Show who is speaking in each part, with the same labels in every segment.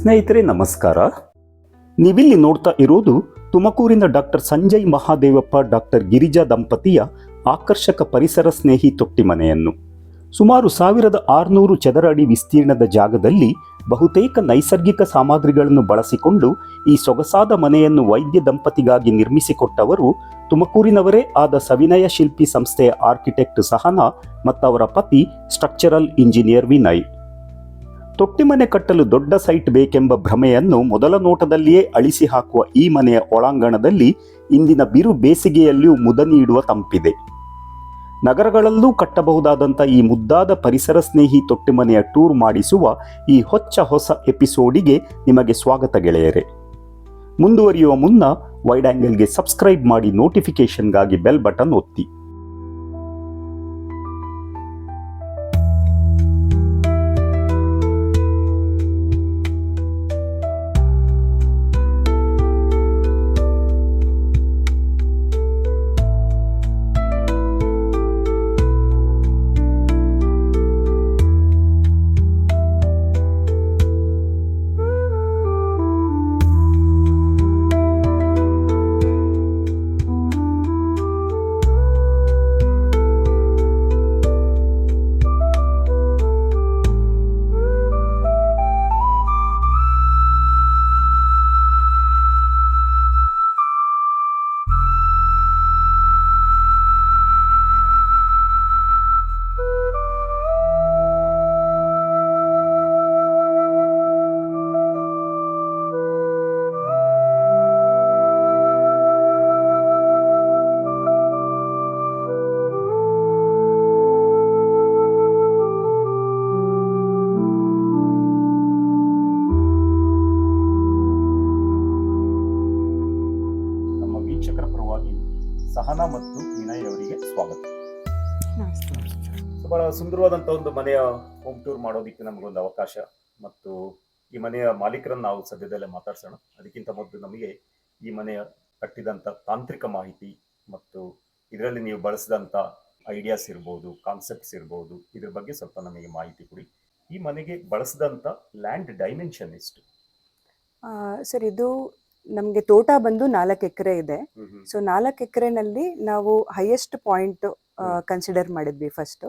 Speaker 1: ಸ್ನೇಹಿತರೆ ನಮಸ್ಕಾರ. ನೀವಿಲ್ಲಿ ನೋಡ್ತಾ ಇರೋದು ತುಮಕೂರಿನ ಡಾಕ್ಟರ್ ಸಂಜಯ್ ಮಹಾದೇವಪ್ಪ ಡಾಕ್ಟರ್ ಗಿರಿಜಾ ದಂಪತಿಯ ಆಕರ್ಷಕ ಪರಿಸರ ಸ್ನೇಹಿ ತೊಟ್ಟಿಮನೆಯನ್ನು. ಸುಮಾರು 1600 ಚದರ ಅಡಿ ವಿಸ್ತೀರ್ಣದ ಜಾಗದಲ್ಲಿ ಬಹುತೇಕ ನೈಸರ್ಗಿಕ ಸಾಮಗ್ರಿಗಳನ್ನು ಬಳಸಿಕೊಂಡು ಈ ಸೊಗಸಾದ ಮನೆಯನ್ನು ವೈದ್ಯ ದಂಪತಿಗಾಗಿ ನಿರ್ಮಿಸಿಕೊಟ್ಟವರು ತುಮಕೂರಿನವರೇ ಆದ ಸವಿನಯ ಶಿಲ್ಪಿ ಸಂಸ್ಥೆಯ ಆರ್ಕಿಟೆಕ್ಟ್ ಸಹನಾ ಮತ್ತವರ ಪತಿ ಸ್ಟ್ರಕ್ಚರಲ್ ಇಂಜಿನಿಯರ್ ವಿನಯ್. ತೊಟ್ಟಿಮನೆ ಕಟ್ಟಲು ದೊಡ್ಡ ಸೈಟ್ ಬೇಕೆಂಬ ಭ್ರಮೆಯನ್ನು ಮೊದಲ ನೋಟದಲ್ಲಿಯೇ ಅಳಿಸಿ ಹಾಕುವ ಈ ಮನೆಯ ಒಳಾಂಗಣದಲ್ಲಿ ಇಂದಿನ ಬಿರು ಬೇಸಿಗೆಯಲ್ಲಿಯೂ ಮುದ ನೀಡುವ ತಂಪಿದೆ. ನಗರಗಳಲ್ಲೂ ಕಟ್ಟಬಹುದಾದಂಥ ಈ ಮುದ್ದಾದ ಪರಿಸರ ಸ್ನೇಹಿ ತೊಟ್ಟಿಮನೆಯ ಟೂರ್ ಮಾಡಿಸುವ ಈ ಹೊಸ ಎಪಿಸೋಡಿಗೆ ನಿಮಗೆ ಸ್ವಾಗತ ಗೆಳೆಯರೆ. ಮುಂದುವರಿಯುವ ಮುನ್ನ ವೈಡ್ ಆಂಗಲ್ಗೆ ಸಬ್ಸ್ಕ್ರೈಬ್ ಮಾಡಿ ನೋಟಿಫಿಕೇಶನ್ಗಾಗಿ ಬೆಲ್ ಬಟನ್ ಒತ್ತಿ. ಸಹನಾ ಮತ್ತು ವಿನಯ್ ಅವರಿಗೆ ಸ್ವಾಗತ. ಬಹಳ ಸುಂದರವಾದಂಥ ಒಂದು ಮನೆಯ ಹೋಮ್ ಟೂರ್ ಮಾಡೋದಕ್ಕೆ ನಮಗೊಂದು ಅವಕಾಶ ಮತ್ತು ಈ ಮನೆಯ ಮಾಲೀಕರನ್ನು ನಾವು ಸದ್ಯದಲ್ಲೇ ಮಾತಾಡ್ಸೋಣ. ಅದಕ್ಕಿಂತ ಮೊದಲು ನಮಗೆ ಈ ಮನೆಯ ಕಟ್ಟಿದಂಥ ತಾಂತ್ರಿಕ ಮಾಹಿತಿ ಮತ್ತು ಇದರಲ್ಲಿ ನೀವು ಬಳಸಿದಂಥ ಐಡಿಯಾಸ್ ಇರ್ಬೋದು, ಕಾನ್ಸೆಪ್ಟ್ಸ್ ಇರ್ಬೋದು, ಇದ್ರ ಬಗ್ಗೆ ಸ್ವಲ್ಪ ನಮಗೆ ಮಾಹಿತಿ ಕೊಡಿ. ಈ ಮನೆಗೆ ಬಳಸಿದಂಥ ಲ್ಯಾಂಡ್ ಡೈಮೆನ್ಷನ್ ಎಷ್ಟು?
Speaker 2: ಸರ್, ಇದು ನಮಗೆ ತೋಟ ಬಂದು 4 ಎಕರೆ ಇದೆ. ಸೊ 4 ಎಕರೆನಲ್ಲಿ ನಾವು ಹೈಯೆಸ್ಟ್ ಪಾಯಿಂಟ್ ಕನ್ಸಿಡರ್ ಮಾಡಿದ್ವಿ ಫಸ್ಟ್.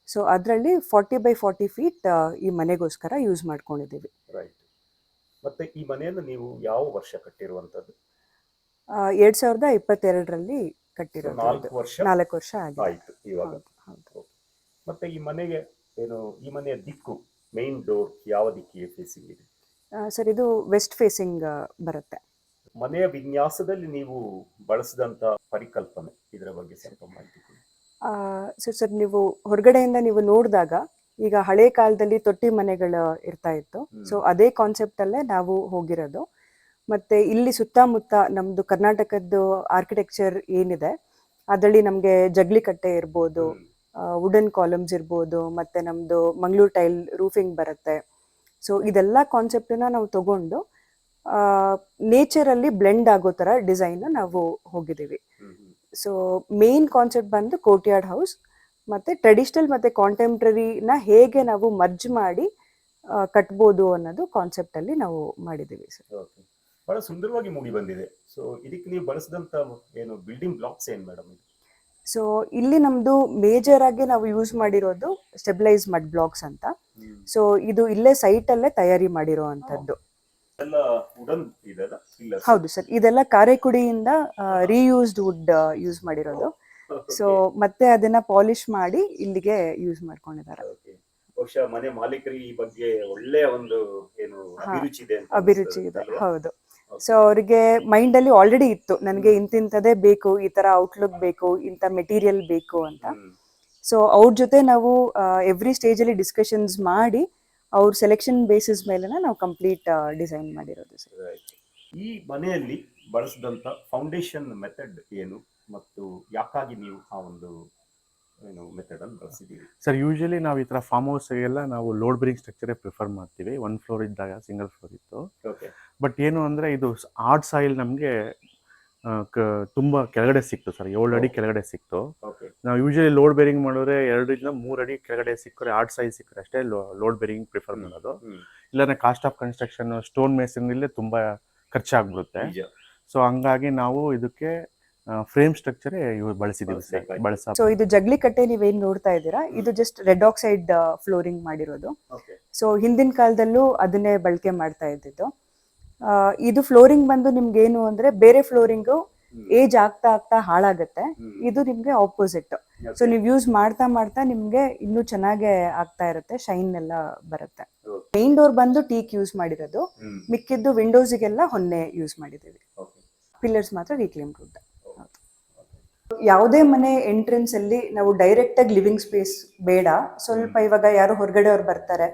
Speaker 2: ಸೊ ಅದರಲ್ಲಿ 40x40 ಫೀಟ್ ಈ ಮನೆಗೋಸ್ಕರ ಯೂಸ್ ಮಾಡ್ಕೊಂಡಿದ್ದೀವಿ.
Speaker 1: ರೈಟ್. ಮತ್ತೆ ಈ ಮನೆಯನ್ನು ನೀವು ಯಾವ ವರ್ಷ ಕಟ್ಟಿರುವಂತದ್ದು?
Speaker 2: 2022ರಲ್ಲಿ ಕಟ್ಟಿರೋದು. 4 ವರ್ಷ
Speaker 1: ಆಯ್ತು ಇವಾಗ. ಮತ್ತೆ ಈ ಮನೆಗೆ ಏನು, ಈ ಮನೆಯ ದಿಕ್ಕು, ಮೇನ್ ಡೋರ್ ಯಾವ ದಿಕ್ಕಿಗೆ ಫೇಸಿಂಗ್ ಇದೆ?
Speaker 2: ಸರ್, ಇದು ವೆಸ್ಟ್ ಫೇಸಿಂಗ್ ಬರುತ್ತೆ.
Speaker 1: ಮನೆಯ ವಿನ್ಯಾಸದಲ್ಲಿ ನೀವು ಬಳಸಿದಂತ ಪರಿಕಲ್ಪನೆ, ಇದರ ಬಗ್ಗೆ ಸ್ವಲ್ಪ ಮಾಹಿತಿ ಕೊಡಿ.
Speaker 2: ಸರ್, ನೀವು ಹೊರಗಡೆಯಿಂದ ನೀವು ನೋಡಿದಾಗ ಈಗ ಹಳೆ ಕಾಲದಲ್ಲಿ ತೊಟ್ಟಿ ಮನೆಗಳು ಇರ್ತಾ ಇತ್ತು. ಸೊ ಅದೇ ಕಾನ್ಸೆಪ್ಟ್ ಅಲ್ಲೇ ನಾವು ಹೋಗಿರೋದು. ಮತ್ತೆ ಇಲ್ಲಿ ಸುತ್ತಮುತ್ತ ನಮ್ದು ಕರ್ನಾಟಕದ್ದು ಆರ್ಕಿಟೆಕ್ಚರ್ ಏನಿದೆ ಅದರಲ್ಲಿ ನಮಗೆ ಜಗ್ಲಿಕಟ್ಟೆ ಇರ್ಬೋದು, ವುಡನ್ ಕಾಲಮ್ಸ್ ಇರ್ಬೋದು, ಮತ್ತೆ ನಮ್ದು ಮಂಗಳೂರು ಟೈಲ್ ರೂಫಿಂಗ್ ಬರುತ್ತೆ. ಸೊ ಇದೆಲ್ಲ ಕಾನ್ಸೆಪ್ಟನ್ನ ನಾವು ತಗೊಂಡು ನೇಚರಲ್ಲಿ ಬ್ಲೆಂಡ್ ಆಗೋ ಥರ ಡಿಸೈನ್ ನಾವು ಹೋಗಿದ್ದೀವಿ. ಸೊ ಮೇನ್ ಕಾನ್ಸೆಪ್ಟ್ ಬಂದು ಕೋರ್ಟ್ಯಾರ್ಡ್ ಹೌಸ್, ಮತ್ತೆ ಟ್ರೆಡಿಷನಲ್ ಮತ್ತೆ ಕಾಂಟೆಂಪ್ರರಿನ ಹೇಗೆ ನಾವು ಮರ್ಜ್ ಮಾಡಿ ಕಟ್ಬೋದು ಅನ್ನೋದು ಕಾನ್ಸೆಪ್ಟ್ ಅಲ್ಲಿ ನಾವು ಮಾಡಿದ್ದೀವಿ ಸರ್.
Speaker 1: ಬಹಳ ಸುಂದರವಾಗಿ ಮೂಡಿ ಬಂದಿದೆ. ಸೊ ಇದಕ್ಕೆ ನೀವು ಬಳಸಿದಂತ ಏನು ಬಿಲ್ಡಿಂಗ್ ಬ್ಲಾಕ್ಸ್ ಏನು ಮೇಡಮ್?
Speaker 2: ಸೊ ಇಲ್ಲಿ ನಮ್ದು ಮೇಜರ್ ಆಗಿ ನಾವು ಯೂಸ್ ಮಾಡಿರೋದು ಸ್ಟೆಬಿಲೈಸ್ ಮಡ್ ಬ್ಲಾಕ್ಸ್ ಅಂತ. ಸೊ ಇದು ಇಲ್ಲೇ ಸೈಟ್ ಅಲ್ಲೇ ತಯಾರಿ ಮಾಡಿರೋ ಅಂತದ್ದು. ಹೌದು ಸರ್, ಇದೆಲ್ಲ ಕಾರೆಕುಡಿಯಿಂದ ರೀಯೂಸ್ಡ್ ವುಡ್ ಯೂಸ್ ಮಾಡಿರೋದು. ಸೊ ಮತ್ತೆ ಅದನ್ನ ಪಾಲಿಶ್ ಮಾಡಿ ಇಲ್ಲಿಗೆ ಯೂಸ್ ಮಾಡ್ಕೊಂಡಿದ್ದಾರೆ.
Speaker 1: ಬಹುಶಃ ಮನೆ ಮಾಲೀಕರಿಗೆ ಈ ಬಗ್ಗೆ ಒಳ್ಳೆಯ ಒಂದು ಏನು
Speaker 2: ಅಭಿರುಚಿ ಇದೆ. ಹೌದು. ಸೊ ಅವ್ರಿಗೆ ಮೈಂಡ್ ಅಲ್ಲಿ ಆಲ್ರೆಡಿ ಇತ್ತು, ನನಗೆ ಇಂತಿಂತದೇ ಬೇಕು, ಈ ತರ ಔಟ್ಲುಕ್ ಬೇಕು, ಇಂಥ ಮೆಟೀರಿಯಲ್ ಬೇಕು ಅಂತ. ಸೊ ಅವ್ರ ಜೊತೆ ನಾವು ಎವ್ರಿ ಸ್ಟೇಜ್ ಅಲ್ಲಿ ಡಿಸ್ಕಷನ್ಸ್ ಮಾಡಿ ಅವ್ರ ಸೆಲೆಕ್ಷನ್ ಬೇಸಿಸ್ ಮೇಲೆ ನಾವು ಕಂಪ್ಲೀಟ್ ಡಿಸೈನ್ ಮಾಡಿರೋದು ಸರ್.
Speaker 1: ಈ ಮನೆಯಲ್ಲಿ ಬಳಸಿದಂತ ಫೌಂಡೇಶನ್ ಮೆಥಡ್ ಏನು ಮತ್ತು ಯಾಕಾಗಿ ನೀವು ಆ ಒಂದು ಏನು ಮೆಥಡ್ ಅನ್ನು ಬಳಸಿದ್ದೀರಿ?
Speaker 3: ಸರ್, ಯೂಶಲಿ ನಾವು ಈ ಥರ ಫಾರ್ಮ್ ಹೌಸ್ಗೆಲ್ಲ ನಾವು ಲೋಡ್ ಬೇರಿಂಗ್ ಸ್ಟ್ರಕ್ಚರೇ ಪ್ರಿಫರ್ ಮಾಡ್ತೀವಿ. 1 ಫ್ಲೋರ್ ಇದ್ದಾಗ ಸಿಂಗಲ್ ಫ್ಲೋರ್ ಇತ್ತು. ಬಟ್ ಏನು ಅಂದರೆ ಇದು ಹಾರ್ಡ್ ಸಾಯಿಲ್ ನಮಗೆ ತುಂಬ ಕೆಳಗಡೆ ಸಿಕ್ತು ಸರ್, 7 ಅಡಿ ಕೆಳಗಡೆ ಸಿಕ್ತು.
Speaker 1: ಓಕೆ
Speaker 3: ನಾವು ಯೂಶಲಿ ಲೋಡ್ ಬೇರಿಂಗ್ ಮಾಡಿದ್ರೆ 2 ಇಂದ 3 ಅಡಿ ಕೆಳಗಡೆ ಸಿಕ್ಕರೆ ಆರ್ಟ್ ಸೈಜ್ ಸಿಕ್ಕರೆ ಅಷ್ಟೇ ಲೋಡ್ ಬೇರಿಂಗ್ ಪ್ರಿಫರ್ ಮಾಡೋದು. ಇಲ್ಲಾಂದ್ರೆ ಕಾಸ್ಟ್ ಆಫ್ ಕನ್ಸ್ಟ್ರಕ್ಷನ್ ಸ್ಟೋನ್ ಮೇಸನ್ಲ್ಲೇ ತುಂಬ ಖರ್ಚಾಗ್ಬಿಡುತ್ತೆ. ಸೊ ಹಂಗಾಗಿ ನಾವು ಇದಕ್ಕೆ ಫ್ರೇಮ್ ಸ್ಟ್ರಕ್ಚರೇ ಬಳಸಿದ್ದೀವಿ ಸರ್.
Speaker 2: ಸೊ ಇದು ಜಗ್ಲಿ ಕಟ್ಟೆ ನೀವೇನ್ ನೋಡ್ತಾ ಇದ್ದೀರಾ, ಇದು ಜಸ್ಟ್ ರೆಡ್ ಆಕ್ಸೈಡ್ ಫ್ಲೋರಿಂಗ್ ಮಾಡಿರೋದು. ಸೊ ಹಿಂದಿನ ಕಾಲದಲ್ಲೂ ಅದನ್ನೇ ಬಳಕೆ ಮಾಡ್ತಾ ಇದ್ದಿದ್ದು. ಇದು ಫ್ಲೋರಿಂಗ್ ಬಂದು ನಿಮ್ಗೆ ಏನು ಅಂದ್ರೆ ಬೇರೆ ಫ್ಲೋರಿಂಗು ಏಜ್ ಆಗ್ತಾ ಆಗ್ತಾ ಹಾಳಾಗತ್ತೆ, ಇದು ನಿಮ್ಗೆ ಆಪೋಸಿಟ್. ಸೊ ನೀವು ಯೂಸ್ ಮಾಡ್ತಾ ಮಾಡ್ತಾ ನಿಮ್ಗೆ ಇನ್ನೂ ಚೆನ್ನಾಗೆ ಆಗ್ತಾ ಇರುತ್ತೆ, ಶೈನ್ ಎಲ್ಲ ಬರುತ್ತೆ. ಮೇನ್ ಡೋರ್ ಬಂದು ಟೀಕ್ ಯೂಸ್ ಮಾಡಿರೋದು, ಮಿಕ್ಕಿದ್ದು ವಿಂಡೋಸ್ಗೆಲ್ಲ ಹೊನ್ನೆ ಯೂಸ್ ಮಾಡಿದ್ದೀವಿ. ಪಿಲ್ಲರ್ಸ್ ಮಾತ್ರ ರೀಕ್ಲೇಮ್ ವುಡ್. ಯಾವುದೇ ಮನೆ ಎಂಟ್ರೆನ್ಸ್ ಅಲ್ಲಿ ನಾವು ಡೈರೆಕ್ಟ್ ಆಗಿ ಲಿವಿಂಗ್ ಸ್ಪೇಸ್ ಬೇಡ, ಸ್ವಲ್ಪ ಇವಾಗ ಯಾರು ಹೊರಗಡೆ ಅವ್ರು ಬರ್ತಾರೆ,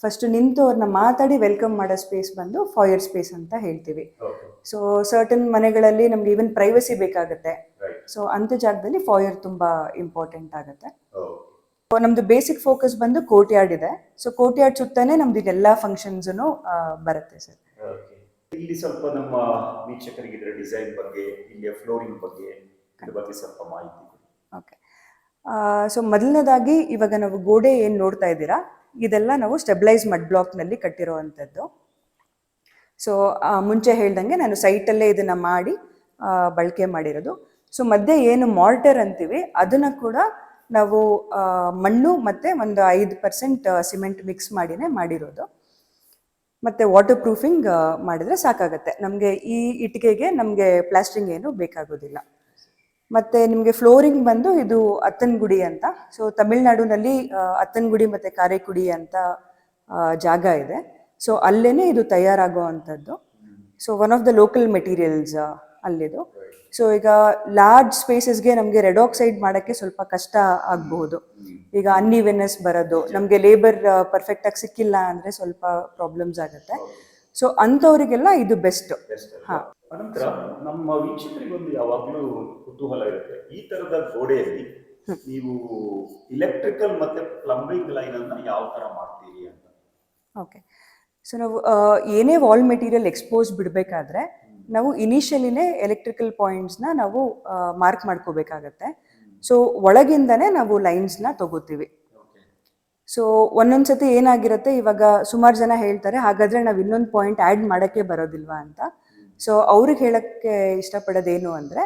Speaker 2: ಫಸ್ಟ್ ನಿಂತು ಅವ್ರನ್ನ ಮಾತಾಡಿ ವೆಲ್ಕಮ್ ಮಾಡೋ ಸ್ಪೇಸ್ ಬಂದು ಫಾಯರ್ ಸ್ಪೇಸ್ ಅಂತ ಹೇಳ್ತೀವಿ. ಸೊ ಸರ್ಟನ್ ಮನೆಗಳಲ್ಲಿ ನಮ್ಗೆ ಈವನ್ ಪ್ರೈವಸಿ ಬೇಕಾಗುತ್ತೆ. ಸೊ ಅಂತ ಜಾಗದಲ್ಲಿ ಫಾಯರ್ ತುಂಬಾ ಇಂಪಾರ್ಟೆಂಟ್ ಆಗುತ್ತೆ. ನಮ್ದು ಬೇಸಿಕ್ ಫೋಕಸ್ ಬಂದು ಕೋರ್ಟ್ ಯಾರ್ಡ್ ಇದೆ. ಸೊ ಕೋರ್ಟ್ ಯಾರ್ಡ್ ಸುತ್ತಾನೆ ನಮ್ದು ಇದೆಲ್ಲ ಫಂಕ್ಷನ್ಸ್ ಬರುತ್ತೆ ಸರ್.
Speaker 1: ಇಲ್ಲಿ ಸ್ವಲ್ಪ ನಮ್ಮ ವೀಕ್ಷಕರಿಗೆ ಇದರ ಡಿಸೈನ್ ಬಗ್ಗೆ, ಇಲ್ಲಿಯ ಫ್ಲೋರಿಂಗ್ ಬಗ್ಗೆ ಸ್ವಲ್ಪ ಮಾಹಿತಿ.
Speaker 2: ಓಕೆ, ಸೊ ಮೊದಲನೇದಾಗಿ ಇವಾಗ ನಾವು ಗೋಡೆ ಏನು ನೋಡ್ತಾ ಇದ್ದೀರಾ, ಇದೆಲ್ಲ ನಾವು ಸ್ಟೆಬಿಲೈಸ್ ಮಡ್ ಬ್ಲಾಕ್ನಲ್ಲಿ ಕಟ್ಟಿರೋ ಅಂಥದ್ದು. ಸೊ ಮುಂಚೆ ಹೇಳ್ದಂಗೆ ನಾನು ಸೈಟಲ್ಲೇ ಇದನ್ನು ಮಾಡಿ ಬಳಕೆ ಮಾಡಿರೋದು. ಸೊ ಮಧ್ಯೆ ಏನು ಮಾರ್ಟರ್ ಅಂತೀವಿ ಅದನ್ನು ಕೂಡ ನಾವು ಮಣ್ಣು ಮತ್ತು ಒಂದು 5% ಸಿಮೆಂಟ್ ಮಿಕ್ಸ್ ಮಾಡಿನೇ ಮಾಡಿರೋದು. ಮತ್ತು ವಾಟರ್ ಪ್ರೂಫಿಂಗ್ ಮಾಡಿದರೆ ಸಾಕಾಗುತ್ತೆ ನಮಗೆ. ಈ ಇಟ್ಟಿಗೆಗೆ ನಮಗೆ ಪ್ಲಾಸ್ಟ್ರಿಂಗ್ ಏನು ಬೇಕಾಗೋದಿಲ್ಲ. ಮತ್ತು ನಿಮಗೆ ಫ್ಲೋರಿಂಗ್ ಬಂದು ಇದು ಅತ್ತನಗುಡಿ ಅಂತ. ಸೊ ತಮಿಳ್ನಾಡಿನಲ್ಲಿ ಅತ್ತನಗುಡಿ ಮತ್ತು ಕಾರೈಕುಡಿ ಅಂತ ಜಾಗ ಇದೆ. ಸೊ ಅಲ್ಲೇ ಇದು ತಯಾರಾಗೋ ಅಂಥದ್ದು. So one of the local materials ಅಲ್ಲಿದು. ಸೊ ಈಗ ಲಾರ್ಜ್ ಸ್ಪೇಸಸ್ಗೆ ನಮಗೆ ರೆಡ್ ಆಕ್ಸೈಡ್ ಮಾಡೋಕ್ಕೆ ಸ್ವಲ್ಪ ಕಷ್ಟ ಆಗಬಹುದು. ಈಗ ಅನ್ಇವೆನ್ನೆಸ್ ಬರೋದು, ನಮಗೆ ಲೇಬರ್ ಪರ್ಫೆಕ್ಟಾಗಿ ಸಿಕ್ಕಿಲ್ಲ ಅಂದರೆ ಸ್ವಲ್ಪ ಪ್ರಾಬ್ಲಮ್ಸ್ ಆಗುತ್ತೆ. ಸೊ ಅಂಥವರಿಗೆಲ್ಲ ಇದು ಬೆಸ್ಟ್. ಹಾಂ,
Speaker 1: ಅನಂತರ ನಮ್ಮ ವೀಕ್ಷಕರಿಗೊಂದು ಯಾವಾಗಲೂ ಕುತೂಹಲ ಇರುತ್ತೆ, ಈ ತರದ ಗೋಡೆಯಲ್ಲಿ ನೀವು ಇಲೆಕ್ಟ್ರಿಕಲ್ ಮತ್ತೆ ಪ್ಲಂಬಿಂಗ್ ಲೈನ್ ಅನ್ನ ಯಾವ ತರ ಮಾಡ್ತೀರಿ ಅಂತ.
Speaker 2: ಓಕೆ, ಸೊ ನಾವು ಏನೇ ವಾಲ್ ಮೆಟೀರಿಯಲ್ ಎಕ್ಸ್ಪೋಸ್ ಬಿಡಬೇಕಾದ್ರೆ ನಾವು ಇನಿಷಿಯಲಿನೇ ಎಲೆಕ್ಟ್ರಿಕಲ್ ಪಾಯಿಂಟ್ಸ್ನ ನಾವು ಮಾರ್ಕ್ ಮಾಡ್ಕೋಬೇಕಾಗತ್ತೆ. ಸೊ ಒಳಗಿಂದನೇ ನಾವು ಲೈನ್ಸ್ನ ತಗೋತೀವಿ. ಸೊ ಒಂದೊಂದ್ಸತಿ ಏನಾಗಿರುತ್ತೆ, ಇವಾಗ ಸುಮಾರು ಜನ ಹೇಳ್ತಾರೆ ಹಾಗಾದ್ರೆ ನಾವು ಇನ್ನೊಂದು ಪಾಯಿಂಟ್ ಆ್ಯಡ್ ಮಾಡೋಕ್ಕೆ ಬರೋದಿಲ್ವಾ ಅಂತ. ಸೊ ಅವ್ರಿಗೆ ಹೇಳಕ್ಕೆ ಇಷ್ಟಪಡೋದೇನು ಅಂದರೆ,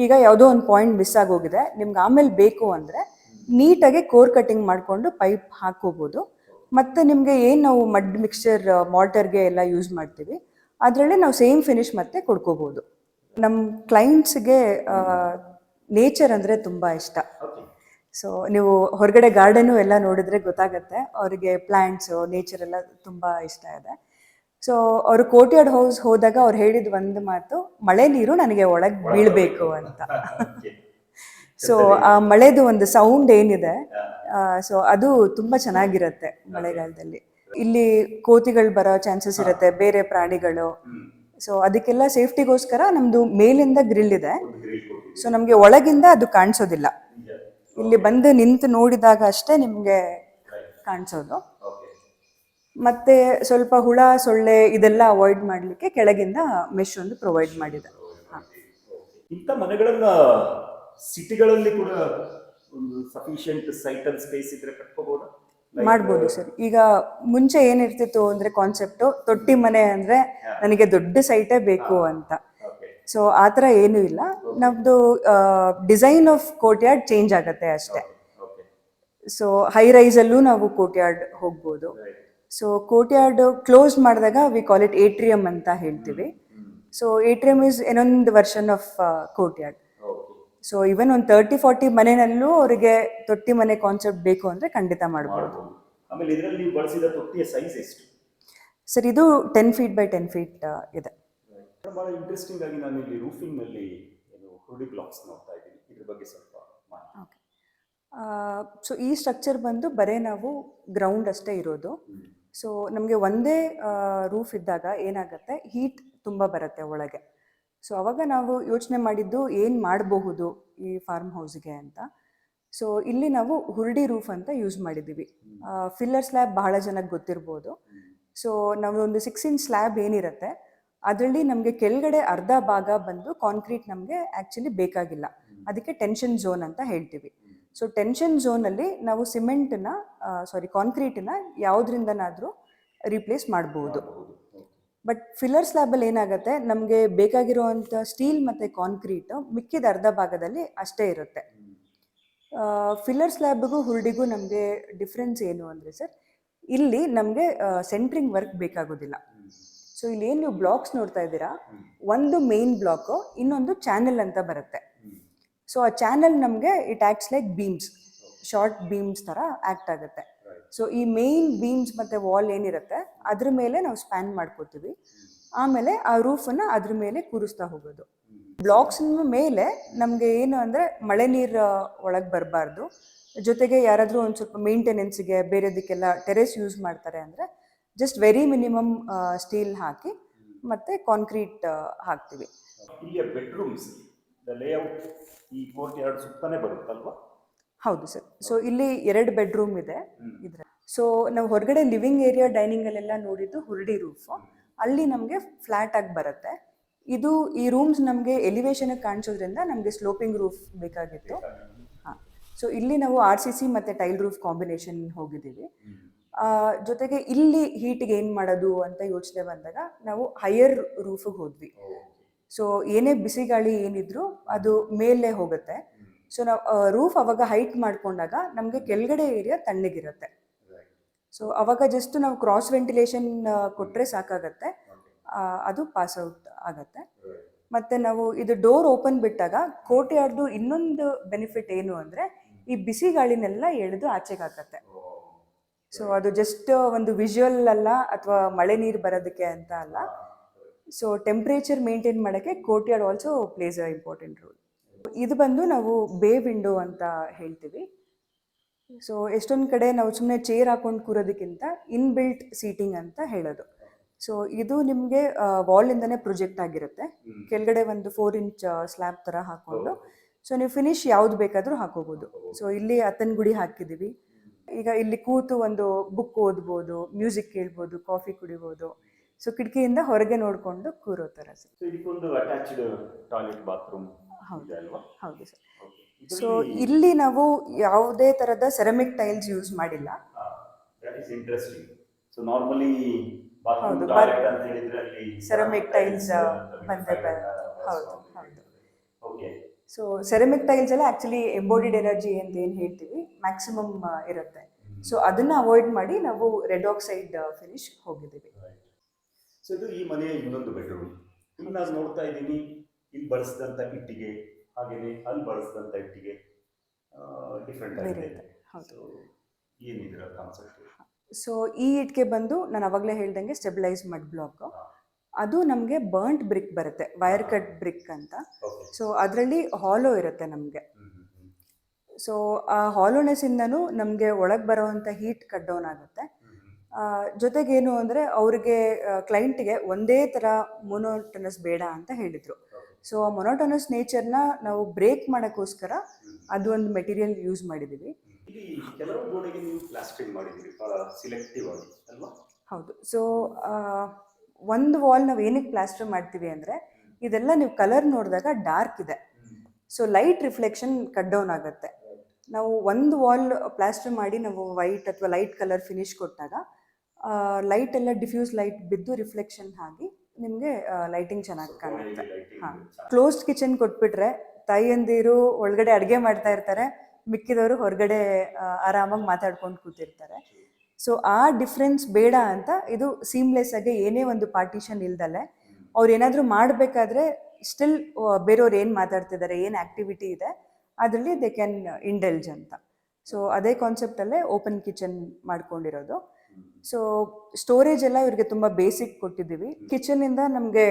Speaker 2: ಈಗ ಯಾವುದೋ ಒಂದು ಪಾಯಿಂಟ್ ಮಿಸ್ ಆಗೋಗಿದೆ, ನಿಮ್ಗೆ ಆಮೇಲೆ ಬೇಕು ಅಂದರೆ ನೀಟಾಗಿ ಕೋರ್ ಕಟ್ಟಿಂಗ್ ಮಾಡಿಕೊಂಡು ಪೈಪ್ ಹಾಕೋಬೋದು. ಮತ್ತು ನಿಮಗೆ ಏನು ನಾವು ಮಡ್ ಮಿಕ್ಸ್ಚರ್ ಮಾರ್ಟರ್ಗೆ ಎಲ್ಲ ಯೂಸ್ ಮಾಡ್ತೀವಿ ಅದರಲ್ಲೇ ನಾವು ಸೇಮ್ ಫಿನಿಶ್ ಮತ್ತೆ ಕೊಡ್ಕೋಬೋದು. ನಮ್ಮ ಕ್ಲೈಂಟ್ಸ್ಗೆ ನೇಚರ್ ಅಂದರೆ ತುಂಬ ಇಷ್ಟ. ಸೊ ನೀವು ಹೊರಗಡೆ ಗಾರ್ಡನು ಎಲ್ಲ ನೋಡಿದ್ರೆ ಗೊತ್ತಾಗುತ್ತೆ, ಅವರಿಗೆ ಪ್ಲ್ಯಾಂಟ್ಸು ನೇಚರ್ ಎಲ್ಲ ತುಂಬ ಇಷ್ಟ ಇದೆ. ಸೊ ಅವರು ಕೋರ್ಟ್ಯಾರ್ಡ್ ಹೌಸ್ ಹೋದಾಗ ಅವ್ರು ಹೇಳಿದ ಒಂದು ಮಾತು, ಮಳೆ ನೀರು ನನಗೆ ಒಳಗೆ ಬೀಳಬೇಕು ಅಂತ. ಸೊ ಆ ಮಳೆದು ಒಂದು ಸೌಂಡ್ ಏನಿದೆ, ಸೊ ಅದು ತುಂಬ ಚೆನ್ನಾಗಿರುತ್ತೆ ಮಳೆಗಾಲದಲ್ಲಿ. ಇಲ್ಲಿ ಕೋತಿಗಳು ಬರೋ ಚಾನ್ಸಸ್ ಇರುತ್ತೆ, ಬೇರೆ ಪ್ರಾಣಿಗಳು. ಸೊ ಅದಕ್ಕೆಲ್ಲ ಸೇಫ್ಟಿಗೋಸ್ಕರ ನಮ್ಮದು ಮೇಲಿಂದ ಗ್ರಿಲ್ ಇದೆ. ಸೊ ನಮಗೆ ಒಳಗಿಂದ ಅದು ಕಾಣಿಸೋದಿಲ್ಲ, ಇಲ್ಲಿ ಬಂದು ನಿಂತು ನೋಡಿದಾಗ ಅಷ್ಟೇ ನಿಮಗೆ ಕಾಣಿಸೋದು. ಮತ್ತೆ ಸ್ವಲ್ಪ ಹುಳ ಸೊಳ್ಳೆ ಇದೆಲ್ಲ ಅವಾಯ್ಡ್ ಮಾಡಲಿಕ್ಕೆ ಕೆಳಗಿಂದ ಮೆಶ್ ಒಂದು ಪ್ರೊವೈಡ್ ಮಾಡಿದೆ.
Speaker 1: ಇಂಥ ಮನೆಗಳನ್ನ ಸಿಟಿಗಳಲ್ಲಿ ಕೂಡ ಒಂದು ಸಫಿಷಿಯಂಟ್ ಸೈಟ್ ಅಂಡ್ ಸ್ಪೇಸ್ ಇದ್ರೆ ಕಟ್ಕೋಬಹುದು,
Speaker 2: ಮಾಡ್ಬೋದು ಸರ್. ಈಗ ಮುಂಚೆ ಏನಿರ್ತಿತ್ತು ಅಂದ್ರೆ ಕಾನ್ಸೆಪ್ಟು, ತೊಟ್ಟಿ ಮನೆ ಅಂದ್ರೆ ನನಗೆ ದೊಡ್ಡ ಸೈಟೇ ಬೇಕು ಅಂತ. ಸೊ ಆ ಥರ ಏನೂ ಇಲ್ಲ, ನಮ್ಮದು ಡಿಸೈನ್ ಆಫ್ ಕೋರ್ಟ್ಯಾರ್ಡ್ ಚೇಂಜ್ ಆಗುತ್ತೆ ಅಷ್ಟೇ. ಸೊ ಹೈ ರೈಸಲ್ಲೂ ನಾವು ಕೋರ್ಟ್ಯಾರ್ಡ್ ಹೋಗ್ಬೋದು. ಸೊ ಕೋರ್ಟ್ಯಾರ್ಡ್ ಕ್ಲೋಸ್ ಮಾಡಿದಾಗ ವಿ ಕಾಲ್ ಇಟ್ ಏಟ್ರಿಯಮ್ ಅಂತ ಹೇಳ್ತೀವಿ. ಸೊ ಏಟ್ರಿಯಮ್ ಇಸ್ ಇನ್ನೊಂದು ವರ್ಷನ್ ಆಫ್ ಕೋರ್ಟ್ಯಾರ್ಡ್. ಸೊ ಇವನ್ ಒಂದು 30-40 ಮನೆಯಲ್ಲೂ ಅವರಿಗೆ ತೊಟ್ಟಿ ಮನೆ ಕಾನ್ಸೆಪ್ಟ್ ಬೇಕು ಅಂದರೆ ಖಂಡಿತ ಮಾಡ್ಬೋದು.
Speaker 1: ಆಮೇಲೆ ಇದರಲ್ಲಿ ನೀವು ಬಳಸಿದ ತೊಟ್ಟಿಯ ಸೈಜ್ ಎಷ್ಟು
Speaker 2: ಸರ್? ಇದು 10 feet by 10 feet ಇದೆ.
Speaker 1: ಬಹಳ ಇಂಟ್ರೆಸ್ಟಿಂಗ್ ಆಗಿ ನಾನು ಇಲ್ಲಿ ರೂಫಿಂಗ್ ನಲ್ಲಿ ಹುಡಿ ಬ್ಲಾಕ್ಸ್ ನೋಡ್ತಾ ಇದ್ದೀನಿ, ಇದ್ರ ಬಗ್ಗೆ ಸ್ವಲ್ಪ ಮಾಹಿತಿ.
Speaker 2: ಓಕೆ, ಸೊ ಈ ಸ್ಟ್ರಕ್ಚರ್ ಬಂದು ಬರೀ ನಾವು ಗ್ರೌಂಡ್ ಅಷ್ಟೇ ಇರೋದು. ಸೊ ನಮಗೆ ಒಂದೇ ರೂಫ್ ಇದ್ದಾಗ ಏನಾಗುತ್ತೆ, ಹೀಟ್ ತುಂಬ ಬರುತ್ತೆ ಒಳಗೆ. ಸೊ ಅವಾಗ ನಾವು ಯೋಚನೆ ಮಾಡಿದ್ದು ಏನು ಮಾಡಬಹುದು ಈ ಫಾರ್ಮ್ ಹೌಸ್ಗೆ ಅಂತ. ಸೊ ಇಲ್ಲಿ ನಾವು ಹುರುಡಿ ರೂಫ್ ಅಂತ ಯೂಸ್ ಮಾಡಿದ್ದೀವಿ. ಫಿಲ್ಲರ್ ಸ್ಲ್ಯಾಬ್ ಬಹಳ ಜನಕ್ಕೆ ಗೊತ್ತಿರ್ಬೋದು. ಸೊ ನಾವು ಒಂದು 6 inch ಸ್ಲ್ಯಾಬ್ ಏನಿರುತ್ತೆ ಅದರಲ್ಲಿ ನಮಗೆ ಕೆಳಗಡೆ ಅರ್ಧ ಭಾಗ ಬಂದು ಕಾಂಕ್ರೀಟ್ ನಮಗೆ ಆ್ಯಕ್ಚುಲಿ ಬೇಕಾಗಿಲ್ಲ, ಅದಕ್ಕೆ ಟೆನ್ಷನ್ ಝೋನ್ ಅಂತ ಹೇಳ್ತೀವಿ. ಸೊ ಟೆನ್ಷನ್ ಝೋನಲ್ಲಿ ನಾವು ಸಿಮೆಂಟನ್ನ ಕಾಂಕ್ರೀಟನ್ನ ಯಾವುದರಿಂದನಾದರೂ ರೀಪ್ಲೇಸ್ ಮಾಡ್ಬೋದು. ಬಟ್ ಫಿಲ್ಲರ್ ಸ್ಲ್ಯಾಬಲ್ಲಿ ಏನಾಗುತ್ತೆ, ನಮಗೆ ಬೇಕಾಗಿರುವಂಥ ಸ್ಟೀಲ್ ಮತ್ತು ಕಾಂಕ್ರೀಟು ಮಿಕ್ಕಿದ ಅರ್ಧ ಭಾಗದಲ್ಲಿ ಅಷ್ಟೇ ಇರುತ್ತೆ. ಫಿಲ್ಲರ್ ಸ್ಲ್ಯಾಬ್ಗೂ ಹುರುಳಿಗೂ ನಮಗೆ ಡಿಫ್ರೆನ್ಸ್ ಏನು ಅಂದರೆ ಸರ್, ಇಲ್ಲಿ ನಮಗೆ ಸೆಂಟ್ರಿಂಗ್ ವರ್ಕ್ ಬೇಕಾಗೋದಿಲ್ಲ. ಸೊ ಇಲ್ಲಿ ಏನು ನೀವು ಬ್ಲಾಕ್ಸ್ ನೋಡ್ತಾ ಇದ್ದೀರಾ, ಒಂದು ಮೇನ್ ಬ್ಲಾಕು, ಇನ್ನೊಂದು ಚಾನೆಲ್ ಅಂತ ಬರುತ್ತೆ. ಸೊ ಆ ಚಾನೆಲ್ ನಮಗೆ it acts like beans, short beans ಥರ ಆ್ಯಕ್ಟ್ ಆಗುತ್ತೆ. ಸೊ ಈ ಮೇನ್ ಬೀಮ್ಸ್ ಮತ್ತು ವಾಲ್ ಏನಿರುತ್ತೆ ಅದ್ರ ಮೇಲೆ ನಾವು ಸ್ಪ್ಯಾನ್ ಮಾಡ್ಕೋತೀವಿ, ಆಮೇಲೆ ಆ ರೂಫನ್ನು ಅದ್ರ ಮೇಲೆ ಕೂರಿಸ್ತಾ ಹೋಗೋದು. ಬ್ಲಾಕ್ಸ್ ಮೇಲೆ ನಮಗೆ ಏನು ಅಂದರೆ ಮಳೆ ನೀರು ಒಳಗೆ ಬರಬಾರ್ದು, ಜೊತೆಗೆ ಯಾರಾದರೂ ಒಂದು ಸ್ವಲ್ಪ ಮೇಂಟೆನೆನ್ಸಿಗೆ ಬೇರೆದಕ್ಕೆಲ್ಲ ಟೆರೆಸ್ ಯೂಸ್ ಮಾಡ್ತಾರೆ ಅಂದರೆ ಜಸ್ಟ್ ವೆರಿ ಮಿನಿಮಮ್ ಸ್ಟೀಲ್ ಹಾಕಿ ಮತ್ತು ಕಾಂಕ್ರೀಟ್ ಹಾಕ್ತೀವಿ.
Speaker 1: ಇಲ್ಲಿಯ ಬೆಡ್ರೂಮ್ಸ್ ಲೇಔಟ್ ಈ ಕೋರ್ಟ್ ಯಾರ್ಡ್ ಸುತ್ತಾನೆ ಬರುತ್ತಲ್ವಾ?
Speaker 2: ಹೌದು ಸರ್. ಸೊ ಇಲ್ಲಿ 2 ಬೆಡ್ರೂಮ್ ಇದೆ ಇದ್ರೆ. ಸೊ ನಾವು ಹೊರಗಡೆ ಲಿವಿಂಗ್ ಏರಿಯಾ ಡೈನಿಂಗಲ್ಲೆಲ್ಲ ನೋಡಿದ್ದು ಹುರುಳಿ ರೂಫು, ಅಲ್ಲಿ ನಮಗೆ ಫ್ಲ್ಯಾಟ್ ಆಗಿ ಬರುತ್ತೆ. ಇದು ಈ ರೂಮ್ಸ್ ನಮಗೆ ಎಲಿವೇಶನ್ಗೆ ಕಾಣಿಸೋದ್ರಿಂದ ನಮಗೆ ಸ್ಲೋಪಿಂಗ್ ರೂಫ್ ಬೇಕಾಗಿತ್ತು. ಹಾಂ, ಸೊ ಇಲ್ಲಿ ನಾವು RCC ಮತ್ತು ಟೈಲ್ ರೂಫ್ ಕಾಂಬಿನೇಷನ್ ಹೋಗಿದ್ದೀವಿ. ಜೊತೆಗೆ ಇಲ್ಲಿ ಹೀಟಿಗೆ ಏನು ಮಾಡೋದು ಅಂತ ಯೋಚನೆ ಬಂದಾಗ ನಾವು ಹೈಯರ್ ರೂಫಿಗೆ ಹೋದ್ವಿ. ಸೊ ಏನೇ ಬಿಸಿ ಗಾಳಿ ಏನಿದ್ರು ಅದು ಮೇಲೆ ಹೋಗುತ್ತೆ. ಸೊ ನಾವು ರೂಫ್ ಅವಾಗ ಹೈಟ್ ಮಾಡ್ಕೊಂಡಾಗ ನಮಗೆ ಕೆಳಗಡೆ ಏರಿಯಾ ತಣ್ಣಗಿರುತ್ತೆ. ಸೊ ಅವಾಗ ಜಸ್ಟ್ ನಾವು ಕ್ರಾಸ್ ವೆಂಟಿಲೇಷನ್ ಕೊಟ್ಟರೆ ಸಾಕಾಗತ್ತೆ, ಅದು ಪಾಸ್ ಔಟ್ ಆಗತ್ತೆ. ಮತ್ತು ನಾವು ಇದು ಡೋರ್ ಓಪನ್ ಬಿಟ್ಟಾಗ ಕೋರ್ಟ್ ಯಾರ್ಡ್ದು ಇನ್ನೊಂದು ಬೆನಿಫಿಟ್ ಏನು ಅಂದರೆ ಈ ಬಿಸಿ ಗಾಳಿನೆಲ್ಲ ಎಳೆದು ಆಚೆಗೆ ಹಾಕತ್ತೆ. ಸೊ ಅದು ಜಸ್ಟ್ ಒಂದು ವಿಜುವಲ್ ಅಲ್ಲ ಅಥವಾ ಮಳೆ ನೀರು ಬರೋದಕ್ಕೆ ಅಂತ ಅಲ್ಲ. ಸೊ ಟೆಂಪ್ರೇಚರ್ ಮೇಂಟೈನ್ ಮಾಡೋಕ್ಕೆ ಕೋರ್ಟ್ ಯಾರ್ಡ್ ಆಲ್ಸೋ ಪ್ಲೇಸ್ ಅ ಇಂಪಾರ್ಟೆಂಟ್ ರೋಲ್. ಇದು ಬಂದು ನಾವು ಬೇ ವಿಂಡೋ ಅಂತ ಹೇಳ್ತೀವಿ. ಸೊ ಎಷ್ಟೊಂದು ಕಡೆ ನಾವು ಸುಮ್ಮನೆ ಚೇರ್ ಹಾಕೊಂಡು ಕೂರೋದಕ್ಕಿಂತ ಇನ್ಬಿಲ್ಟ್ ಸೀಟಿಂಗ್ ಅಂತ ಹೇಳೋದು. ಸೊ ಇದು ನಿಮಗೆ ವಾಲಿಂದನೇ ಪ್ರೊಜೆಕ್ಟ್ ಆಗಿರುತ್ತೆ, ಕೆಳಗಡೆ ಒಂದು 4 ಇಂಚ್ ಸ್ಲ್ಯಾಬ್ ಥರ ಹಾಕ್ಕೊಂಡು ಸೊ ನೀವು ಫಿನಿಶ್ ಯಾವ್ದು ಬೇಕಾದರೂ ಹಾಕೋಬೋದು. ಸೊ ಇಲ್ಲಿ ಅತ್ತನ ಗುಡಿ ಹಾಕಿದ್ದೀವಿ. ಈಗ ಇಲ್ಲಿ ಕೂತು ಒಂದು ಬುಕ್ ಓದ್ಬೋದು, ಮ್ಯೂಸಿಕ್ ಕೇಳ್ಬೋದು, ಕಾಫಿ ಕುಡಿಬೋದು. ಸೊ ಕಿಟಕಿಯಿಂದ ಹೊರಗೆ ನೋಡಿಕೊಂಡು ಕೂರೋ ಥರ ಸರ್.
Speaker 1: ಇದಕ್ಕೊಂದು ಅಟ್ಯಾಚ್ಡ್ ಟಾಯ್ಲೆಟ್ ಬಾತ್ರೂಮ್
Speaker 2: ಹೌದು ಹೌದು ಸರ್. ಸೊ ಇಲ್ಲಿ ನಾವು ಯಾವುದೇ ಥರದ ಸೆರಮಿಕ್ ಟೈಲ್ಸ್ ಯೂಸ್ ಮಾಡಿಲ್ಲ.
Speaker 1: That is interesting. So normally
Speaker 2: ಹೌದು, ಸೆರಮಿಕ್ ಟೈಲ್ಸ್ ಬಂದೆ ಹೌದು ಹೌದು.
Speaker 1: ಓಕೆ.
Speaker 2: ಸೊ ಸೆರಮಿಕ್ ಟೈಲ್ಸ್ ಎಲ್ಲ ಆ್ಯಕ್ಚುಲಿ ಎಂಬೋಡಿಡ್ ಎನರ್ಜಿ ಅಂತ ಏನು ಹೇಳ್ತೀವಿ ಮ್ಯಾಕ್ಸಿಮಮ್ ಇರುತ್ತೆ. ಸೊ ಅದನ್ನು ಅವಾಯ್ಡ್ ಮಾಡಿ ನಾವು ರೆಡ್ ಆಕ್ಸೈಡ್ ಫಿನಿಶ್ ಹೋಗಿದ್ದೀವಿ.
Speaker 1: ಸೊ ಇದು ಈ ಮನೆಯ ಇನ್ನೊಂದು ಬೆಡ್ರೂಮ್. ಇಲ್ಲಿ ನಾನು ನೋಡ್ತಾ ಇದ್ದೀನಿ, ಇಲ್ಲಿ ಬಳಸಿದಂಥ ಇಟ್ಟಿಗೆ ಹಾಗೆಯೇ ಅಲ್ಲಿ ಬಳಸಿದಂಥ ಇಟ್ಟಿಗೆ ಡಿಫ್ರೆಂಟ್ ಆಗಿದೆ. So ಏನಿದರ concept?
Speaker 2: ಸೊ ಈ ಇಟ್ಟಿಗೆ ಬಂದು ನಾನು ಅವಾಗಲೇ ಹೇಳ್ದಂಗೆ ಸ್ಟೆಬಿಲೈಸ್ ಮಡ್ ಬ್ಲಾಕ್. ಅದು ನಮಗೆ ಬರ್ಂಟ್ ಬ್ರಿಕ್ ಬರುತ್ತೆ, ವೈರ್ ಕಟ್ ಬ್ರಿಕ್ ಅಂತ. ಸೊ ಅದರಲ್ಲಿ ಹಾಲೋ ಇರುತ್ತೆ ನಮಗೆ. ಸೊ ಆ ಹಾಲೋನೆಸ್ಸಿಂದನೂ ನಮಗೆ ಒಳಗೆ ಬರೋವಂಥ ಹೀಟ್ ಕಟ್ ಡೌನ್ ಆಗುತ್ತೆ. ಜೊತೆಗೇನು ಅಂದರೆ ಅವ್ರಿಗೆ ಕ್ಲೈಂಟಿಗೆ ಒಂದೇ ಥರ ಮೊನೋಟನಸ್ ಬೇಡ ಅಂತ ಹೇಳಿದರು. ಸೊ ಆ ಮೊನೋಟನಸ್ ನೇಚರ್ನ ನಾವು ಬ್ರೇಕ್ ಮಾಡೋಕ್ಕೋಸ್ಕರ ಅದು ಒಂದು ಮೆಟೀರಿಯಲ್ ಯೂಸ್ ಮಾಡಿದ್ದೀವಿ.
Speaker 1: ಕೆಲವು ಗೋಡೆಗೆ ನೀವು ಪ್ಲಾಸ್ಟರಿಂಗ್ ಮಾಡಿದ್ದೀರಿ ಭಾಳ ಸಿಲೆಕ್ಟಿವ್ ಆಗಿ ಅಲ್ವಾ?
Speaker 2: ಹೌದು. ಸೊ ಒಂದು ವಾಲ್ ನಾವು ಏನಕ್ಕೆ ಪ್ಲಾಸ್ಟರ್ ಮಾಡ್ತೀವಿ ಅಂದರೆ ಇದೆಲ್ಲ ನೀವು ಕಲರ್ ನೋಡಿದಾಗ ಡಾರ್ಕ್ ಇದೆ, so light reflection cut down ಆಗುತ್ತೆ. ನಾವು ಒಂದು ವಾಲ್ ಪ್ಲಾಸ್ಟರ್ ಮಾಡಿ ನಾವು ವೈಟ್ ಅಥವಾ ಲೈಟ್ ಕಲರ್ ಫಿನಿಶ್ ಕೊಟ್ಟಾಗ ಲೈಟ್ ಎಲ್ಲ ಡಿಫ್ಯೂಸ್ ಲೈಟ್ ಬಿದ್ದು ರಿಫ್ಲೆಕ್ಷನ್ ಆಗಿ ನಿಮಗೆ ಲೈಟಿಂಗ್ ಚೆನ್ನಾಗಿ ಕಾಣುತ್ತೆ. ಹಾಂ, ಕ್ಲೋಸ್ಡ್ ಕಿಚನ್ ಕೊಟ್ಬಿಟ್ರೆ ತಾಯಿಯಂದಿರು ಒಳಗಡೆ ಅಡುಗೆ ಮಾಡ್ತಾ ಇರ್ತಾರೆ, ಮಿಕ್ಕಿದವರು ಹೊರಗಡೆ ಆರಾಮಾಗಿ ಮಾತಾಡ್ಕೊಂಡು ಕೂತಿರ್ತಾರೆ. ಸೊ ಆ ಡಿಫ್ರೆನ್ಸ್ ಬೇಡ ಅಂತ ಇದು ಸೀಮ್ಲೆಸ್ ಆಗಿ ಏನೇ ಒಂದು ಪಾರ್ಟಿಷನ್ ಇಲ್ದಲೆ ಅವ್ರು ಏನಾದರೂ ಮಾಡಬೇಕಾದ್ರೆ ಸ್ಟಿಲ್ ಬೇರೆಯವ್ರು ಏನು ಮಾತಾಡ್ತಿದ್ದಾರೆ, ಏನು ಆ್ಯಕ್ಟಿವಿಟಿ ಇದೆ ಅದರಲ್ಲಿ ದೇ ಕ್ಯಾನ್ ಇಂಡೆಲ್ಜ್ ಅಂತ. ಸೊ ಅದೇ ಕಾನ್ಸೆಪ್ಟಲ್ಲೇ ಓಪನ್ ಕಿಚನ್ ಮಾಡ್ಕೊಂಡಿರೋದು. ಸೊ ಸ್ಟೋರೇಜ್ ಎಲ್ಲ ಇವ್ರಿಗೆ ತುಂಬ ಬೇಸಿಕ್ ಕೊಟ್ಟಿದ್ದೀವಿ. ಕಿಚನಿಂದ ನಮಗೆ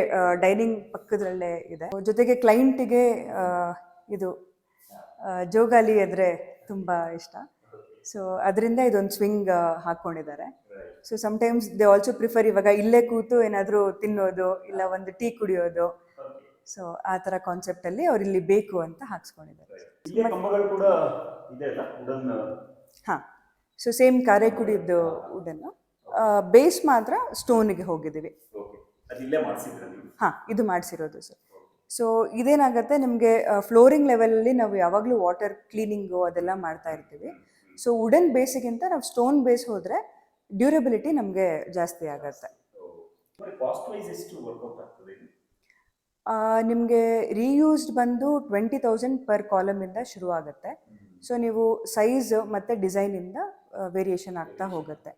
Speaker 2: ಡೈನಿಂಗ್ ಪಕ್ಕದಲ್ಲೇ ಇದೆ. ಜೊತೆಗೆ ಕ್ಲೈಂಟಿಗೆ ಇದು ಜೋಗಾಲಿ ಅಂದರೆ ತುಂಬ ಇಷ್ಟ. ಸೊ ಅದರಿಂದ ಇದೊಂದು ಸ್ವಿಂಗ್ ಹಾಕ್ಕೊಂಡಿದ್ದಾರೆ. So sometimes they also prefer ಇವಾಗ ಇಲ್ಲೇ ಕೂತು ಏನಾದರೂ ತಿನ್ನೋದು ಇಲ್ಲ ಒಂದು ಟೀ ಕುಡಿಯೋದು. ಸೊ ಆ ಥರ ಕಾನ್ಸೆಪ್ಟಲ್ಲಿ ಅವ್ರು ಇಲ್ಲಿ ಬೇಕು ಅಂತ ಹಾಕ್ಸ್ಕೊಂಡಿದ್ದಾರೆ. ಹಾಂ, ಸೊ ಸೇಮ್ ಕಾರೈಕುಡಿದ್ದು ವುಡನ್ನು, ಬೇಸ್ ಮಾತ್ರ ಸ್ಟೋನಿಗೆ ಹೋಗಿದ್ದೀವಿ.
Speaker 1: ಅದಿಲ್ಲೇ ಮಾಡಿಸಿದ್ರ ನೀವು?
Speaker 2: ಹಾಂ, ಇದು ಮಾಡಿಸಿರೋದು ಸರ್. ಸೊ ಇದೇನಾಗುತ್ತೆ, ನಿಮಗೆ ಫ್ಲೋರಿಂಗ್ ಲೆವೆಲಲ್ಲಿ ನಾವು ಯಾವಾಗಲೂ ವಾಟರ್ ಕ್ಲೀನಿಂಗು ಅದೆಲ್ಲ ಮಾಡ್ತಾ ಇರ್ತೀವಿ. ಸೊ ವುಡನ್ ಬೇಸಿಗಿಂತ ನಾವು ಸ್ಟೋನ್ ಬೇಸ್ ಹೋದರೆ ಡ್ಯೂರಬಿಲಿಟಿ ನಮಗೆ ಜಾಸ್ತಿ ಆಗುತ್ತೆ.
Speaker 1: ಕಾಸ್ಟ್ ವೈಸ್ ಎಷ್ಟು ವರ್ಕೌಟ್ ಆಗ್ತದೆ?
Speaker 2: ನಿಮಗೆ ರೀಯೂಸ್ಡ್ ಬಂದು 20,000 ಪರ್ ಕಾಲಮಿಂದ ಶುರು ಆಗುತ್ತೆ. ಸೊ ನೀವು ಸೈಜ್ ಮತ್ತು ಡಿಸೈನಿಂದ ವೇರಿಯೇಷನ್ ಆಗ್ತಾ ಹೋಗುತ್ತೆ.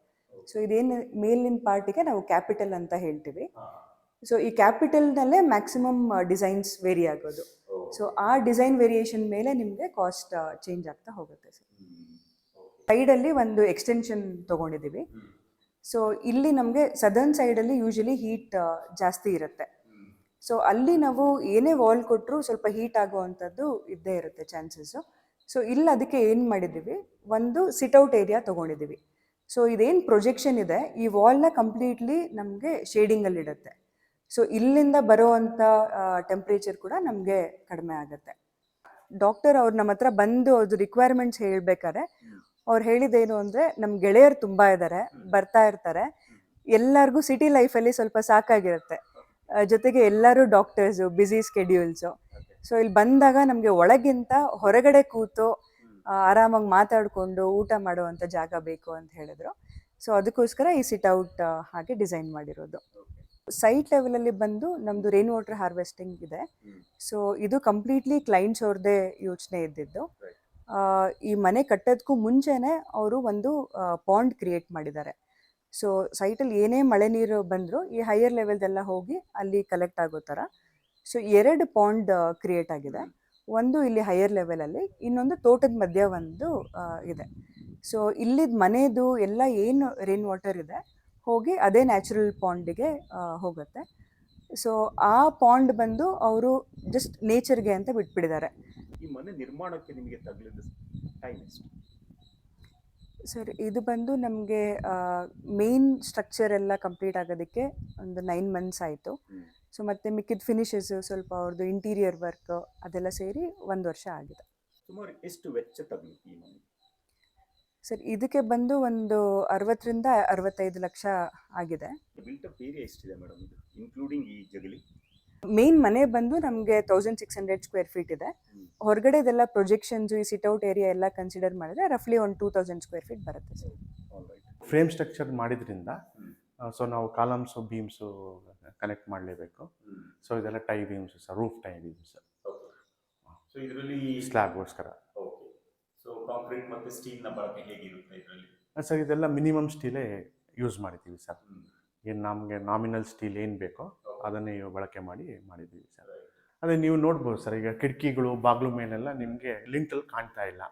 Speaker 2: ಸೊ ಇದೇನು ಮೇಲಿನ ಪಾರ್ಟಿಗೆ ನಾವು ಕ್ಯಾಪಿಟಲ್ ಅಂತ ಹೇಳ್ತೀವಿ. ಸೊ ಈ ಕ್ಯಾಪಿಟಲ್ನಲ್ಲೇ ಮ್ಯಾಕ್ಸಿಮಮ್ ಡಿಸೈನ್ಸ್ ವೇರಿ ಆಗೋದು. ಸೊ ಆ ಡಿಸೈನ್ ವೇರಿಯೇಷನ್ ಮೇಲೆ ನಿಮಗೆ ಕಾಸ್ಟ್ ಚೇಂಜ್ ಆಗ್ತಾ ಹೋಗುತ್ತೆ ಸರ್. ಸೈಡಲ್ಲಿ ಒಂದು ಎಕ್ಸ್ಟೆನ್ಷನ್ ತೊಗೊಂಡಿದ್ದೀವಿ. ಸೊ ಇಲ್ಲಿ ನಮಗೆ ಸದರ್ನ್ ಸೈಡಲ್ಲಿ ಯೂಶಲಿ ಹೀಟ್ ಜಾಸ್ತಿ ಇರುತ್ತೆ. ಸೊ ಅಲ್ಲಿ ನಾವು ಏನೇ ವಾಲ್ ಕೊಟ್ಟರು ಸ್ವಲ್ಪ ಹೀಟ್ ಆಗುವಂಥದ್ದು ಇದ್ದೇ ಇರುತ್ತೆ ಚಾನ್ಸಸ್ಸು. ಸೊ ಇಲ್ಲಿ ಅದಕ್ಕೆ ಏನು ಮಾಡಿದ್ದೀವಿ, ಒಂದು ಸಿಟ್ಔಟ್ ಏರಿಯಾ ತೊಗೊಂಡಿದ್ದೀವಿ. ಸೊ ಇದೇನು ಪ್ರೊಜೆಕ್ಷನ್ ಇದೆ, ಈ ವಾಲ್ನ ಕಂಪ್ಲೀಟ್ಲಿ ನಮಗೆ ಶೇಡಿಂಗಲ್ಲಿಡುತ್ತೆ. ಸೊ ಇಲ್ಲಿಂದ ಬರೋವಂಥ ಟೆಂಪ್ರೇಚರ್ ಕೂಡ ನಮಗೆ ಕಡಿಮೆ ಆಗುತ್ತೆ. ಡಾಕ್ಟರ್ ಅವ್ರು ನಮ್ಮ ಹತ್ರ ಬಂದು ಅವ್ರದ್ದು ರಿಕ್ವೈರ್ಮೆಂಟ್ಸ್ ಹೇಳ್ಬೇಕಾದ್ರೆ ಅವ್ರು ಹೇಳಿದ್ದೇನು ಅಂದರೆ, ನಮ್ಮ ಗೆಳೆಯರು ತುಂಬ ಇದ್ದಾರೆ, ಬರ್ತಾ ಇರ್ತಾರೆ, ಎಲ್ಲರಿಗೂ ಸಿಟಿ ಲೈಫಲ್ಲಿ ಸ್ವಲ್ಪ ಸಾಕಾಗಿರುತ್ತೆ, ಜೊತೆಗೆ ಎಲ್ಲರೂ ಡಾಕ್ಟರ್ಸು, ಬ್ಯುಸಿ ಸ್ಕೆಡ್ಯೂಲ್ಸು. ಸೊ ಇಲ್ಲಿ ಬಂದಾಗ ನಮಗೆ ಒಳಗಿಂತ ಹೊರಗಡೆ ಕೂತು ಆರಾಮಾಗಿ ಮಾತಾಡಿಕೊಂಡು ಊಟ ಮಾಡುವಂಥ ಜಾಗ ಬೇಕು ಅಂತ ಹೇಳಿದ್ರು. ಸೊ ಅದಕ್ಕೋಸ್ಕರ ಈ ಸಿಟ್ಔಟ್ ಹಾಗೆ ಡಿಸೈನ್ ಮಾಡಿರೋದು. ಸೈಟ್ ಲೆವೆಲಲ್ಲಿ ಬಂದು ನಮ್ಮದು ರೈನ್ ವಾಟರ್ ಹಾರ್ವೆಸ್ಟಿಂಗ್ ಇದೆ. ಸೊ ಇದು ಕಂಪ್ಲೀಟ್ಲಿ ಕ್ಲೈಂಟ್ಸ್ ಅವ್ರದ್ದೇ ಯೋಚನೆ ಇದ್ದಿದ್ದು. ಈ ಮನೆ ಕಟ್ಟೋದಕ್ಕೂ ಮುಂಚೆನೇ ಅವರು ಒಂದು ಪಾಂಡ್ ಕ್ರಿಯೇಟ್ ಮಾಡಿದ್ದಾರೆ. ಸೊ ಸೈಟಲ್ಲಿ ಏನೇ ಮಳೆ ನೀರು ಬಂದರೂ ಈ ಹೈಯರ್ ಲೆವೆಲ್ದೆಲ್ಲ ಹೋಗಿ ಅಲ್ಲಿ ಕಲೆಕ್ಟ್ ಆಗೋ ಥರ. ಸೊ 2 ಪಾಂಡ್ ಕ್ರಿಯೇಟ್ ಆಗಿದೆ. ಒಂದು ಇಲ್ಲಿ ಹೈಯರ್ ಲೆವೆಲಲ್ಲಿ, ಇನ್ನೊಂದು ತೋಟದ ಮಧ್ಯ ಒಂದು ಇದೆ. ಸೊ ಇಲ್ಲಿದ್ದ ಮನೆಯದು ಎಲ್ಲ ಏನು ರೈನ್ ವಾಟರ್ ಇದೆ ಹೋಗಿ ಅದೇ ನ್ಯಾಚುರಲ್ ಪಾಂಡಿಗೆ ಹೋಗುತ್ತೆ. ಸೊ ಆ ಪಾಂಡ್ ಬಂದು ಅವರು ಜಸ್ಟ್ ನೇಚರ್ಗೆ ಅಂತ ಬಿಟ್ಬಿಟ್ಟಿದ್ದಾರೆ.
Speaker 1: ಈ ಮನೆ ನಿರ್ಮಾಣಕ್ಕೆ ನಿಮಗೆ ತಗಲಿದ ಟೈಮ್ ಎಷ್ಟು?
Speaker 2: ಸರ್ ಇದು ಬಂದು ನಮಗೆ ಮೇನ್ ಸ್ಟ್ರಕ್ಚರ್ ಎಲ್ಲ ಕಂಪ್ಲೀಟ್ ಆಗೋದಕ್ಕೆ ಒಂದು 9 ಮಂತ್ಸ್ ಆಯಿತು. ಸೊ ಮತ್ತು ಮಿಕ್ಕಿದ ಫಿನಿಶಸ್ ಸ್ವಲ್ಪ ಅವ್ರದ್ದು ಇಂಟೀರಿಯರ್ ವರ್ಕ್ ಅದೆಲ್ಲ ಸೇರಿ 1 ವರ್ಷ ಆಗಿದೆ.
Speaker 1: ಸುಮಾರು ಎಷ್ಟು ವೆಚ್ಚ ತಗಲಿತು ಈ ಮನೆ?
Speaker 2: ಸರ್ ಇದಕ್ಕೆ ಬಂದು ಒಂದು 60ರಿಂದ 65 ಲಕ್ಷ ಆಗಿದೆ.
Speaker 1: ಬಿಲ್ಟಪ್ ಏರಿಯಾ ಎಷ್ಟಿದೆ ಮೇಡಮ್ ಇದು, ಇನ್ಕ್ಲೂಡಿಂಗ್ ಈ ಜಗಲಿ?
Speaker 2: ಮೇನ್ ಮನೆ ಬಂದು ನಮಗೆ 1600 ಸ್ಕ್ವೇರ್ ಫೀಟ್ ಇದೆ. ಹೊರಗಡೆದೆಲ್ಲ ಪ್ರೊಜೆಕ್ಷನ್ಸು, ಈ ಸಿಟ್ಔಟ್ ಏರಿಯಾ ಎಲ್ಲ ಕನ್ಸಿಡರ್ ಮಾಡಿದ್ರೆ ರಫ್ಲಿ ಒಂದು 2000 ಸ್ಕ್ವೇರ್ ಫೀಟ್ ಬರುತ್ತೆ ಸರ್.
Speaker 3: ಫ್ರೇಮ್ ಸ್ಟ್ರಕ್ಚರ್ ಮಾಡಿದ್ರಿಂದ ಸೊ ನಾವು ಕಾಲಮ್ಸು ಬೀಮ್ಸು ಕನೆಕ್ಟ್ ಮಾಡಲೇಬೇಕು. ಸೊ ಇದೆಲ್ಲ tie beans sir, roof tie beans.
Speaker 1: So ಇದರಲ್ಲಿ
Speaker 3: ಸ್ಲ್ಯಾಬ್ಗೋಸ್ಕರ.
Speaker 1: ಸೊ ಕಾಂಕ್ರೀಟ್ ಮತ್ತು ಸ್ಟೀಲ್ನ ಬಳಕೆ ಹೇಗಿರುತ್ತೆ ಇದರಲ್ಲಿ?
Speaker 3: ಸರ್ ಇದೆಲ್ಲ ಮಿನಿಮಮ್ ಸ್ಟೀಲೇ ಯೂಸ್ ಮಾಡಿದ್ದೀವಿ ಸರ್. ಏನು ನಮಗೆ ನಾಮಿನಲ್ ಸ್ಟೀಲ್ ಏನು ಬೇಕೋ ಅದನ್ನೇ ಬಳಕೆ ಮಾಡಿದ್ದೀವಿ ಸರ್. ಅದೇ ನೀವು ನೋಡ್ಬೋದು ಸರ್, ಈಗ ಕಿಟಕಿಗಳು ಬಾಗಿಲು ಮೇಲೆಲ್ಲ ನಿಮಗೆ ಲಿಂಟಲ್ ಕಾಣ್ತಾ ಇಲ್ಲ.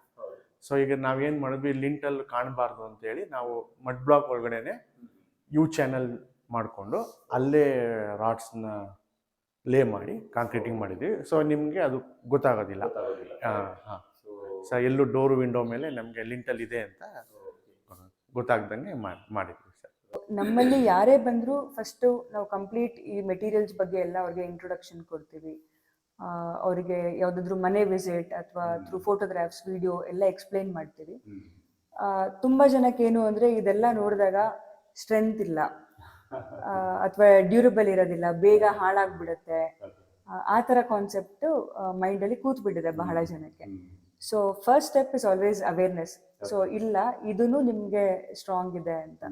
Speaker 3: ಸೊ ಈಗ ನಾವೇನು ಮಾಡಿದ್ವಿ, ಲಿಂಟಲ್ ಕಾಣಬಾರ್ದು ಅಂತೇಳಿ ನಾವು ಮಡ್ ಬ್ಲಾಕ್ ಒಳಗಡೆನೆ ಯು ಚಾನಲ್ ಮಾಡಿಕೊಂಡು ಅಲ್ಲೇ ರಾಡ್ಸ್ನ ಲೇ ಮಾಡಿ ಕಾಂಕ್ರೀಟಿಂಗ್ ಮಾಡಿದ್ವಿ. ಸೊ ನಿಮಗೆ ಅದು ಗೊತ್ತಾಗೋದಿಲ್ಲ. ಹಾಂ ಸರ್, ಎಲ್ಲೂ ಡೋರು ವಿಂಡೋ ಮೇಲೆ ನಮಗೆ ಲಿಂಟಲ್ ಇದೆ ಅಂತ ಗೊತ್ತಾಗ್ದಂಗೆ ಮಾಡಿದ್ವಿ ಸರ್.
Speaker 2: ನಮ್ಮಲ್ಲಿ ಯಾರೇ ಬಂದರೂ ಫಸ್ಟು ನಾವು ಕಂಪ್ಲೀಟ್ ಈ ಮೆಟೀರಿಯಲ್ಸ್ ಬಗ್ಗೆ ಎಲ್ಲ ಅವ್ರಿಗೆ ಇಂಟ್ರೊಡಕ್ಷನ್ ಕೊಡ್ತೀವಿ. ಅವರಿಗೆ ಯಾವುದಾದ್ರೂ ಮನೆ ವಿಸಿಟ್ ಅಥವಾ ಥ್ರೂ ಫೋಟೋಗ್ರಾಫ್ಸ್, ವಿಡಿಯೋ ಎಲ್ಲ ಎಕ್ಸ್ಪ್ಲೈನ್ ಮಾಡ್ತೀವಿ. ತುಂಬ ಜನಕ್ಕೆ ಏನು ಅಂದರೆ ಇದೆಲ್ಲ ನೋಡಿದಾಗ ಸ್ಟ್ರೆಂತ್ ಇಲ್ಲ ಅಥವಾ ಡ್ಯೂರಬಲ್ ಇರೋದಿಲ್ಲ, ಬೇಗ ಹಾಳಾಗ್ಬಿಡುತ್ತೆ, ಆ ಥರ ಕಾನ್ಸೆಪ್ಟು ಮೈಂಡಲ್ಲಿ ಕೂತ್ಬಿಟ್ಟಿದೆ ಬಹಳ ಜನಕ್ಕೆ. So first step is always awareness. So ಇಲ್ಲ, ಇದೂ ನಿಮಗೆ ಸ್ಟ್ರಾಂಗ್ ಇದೆ ಅಂತ.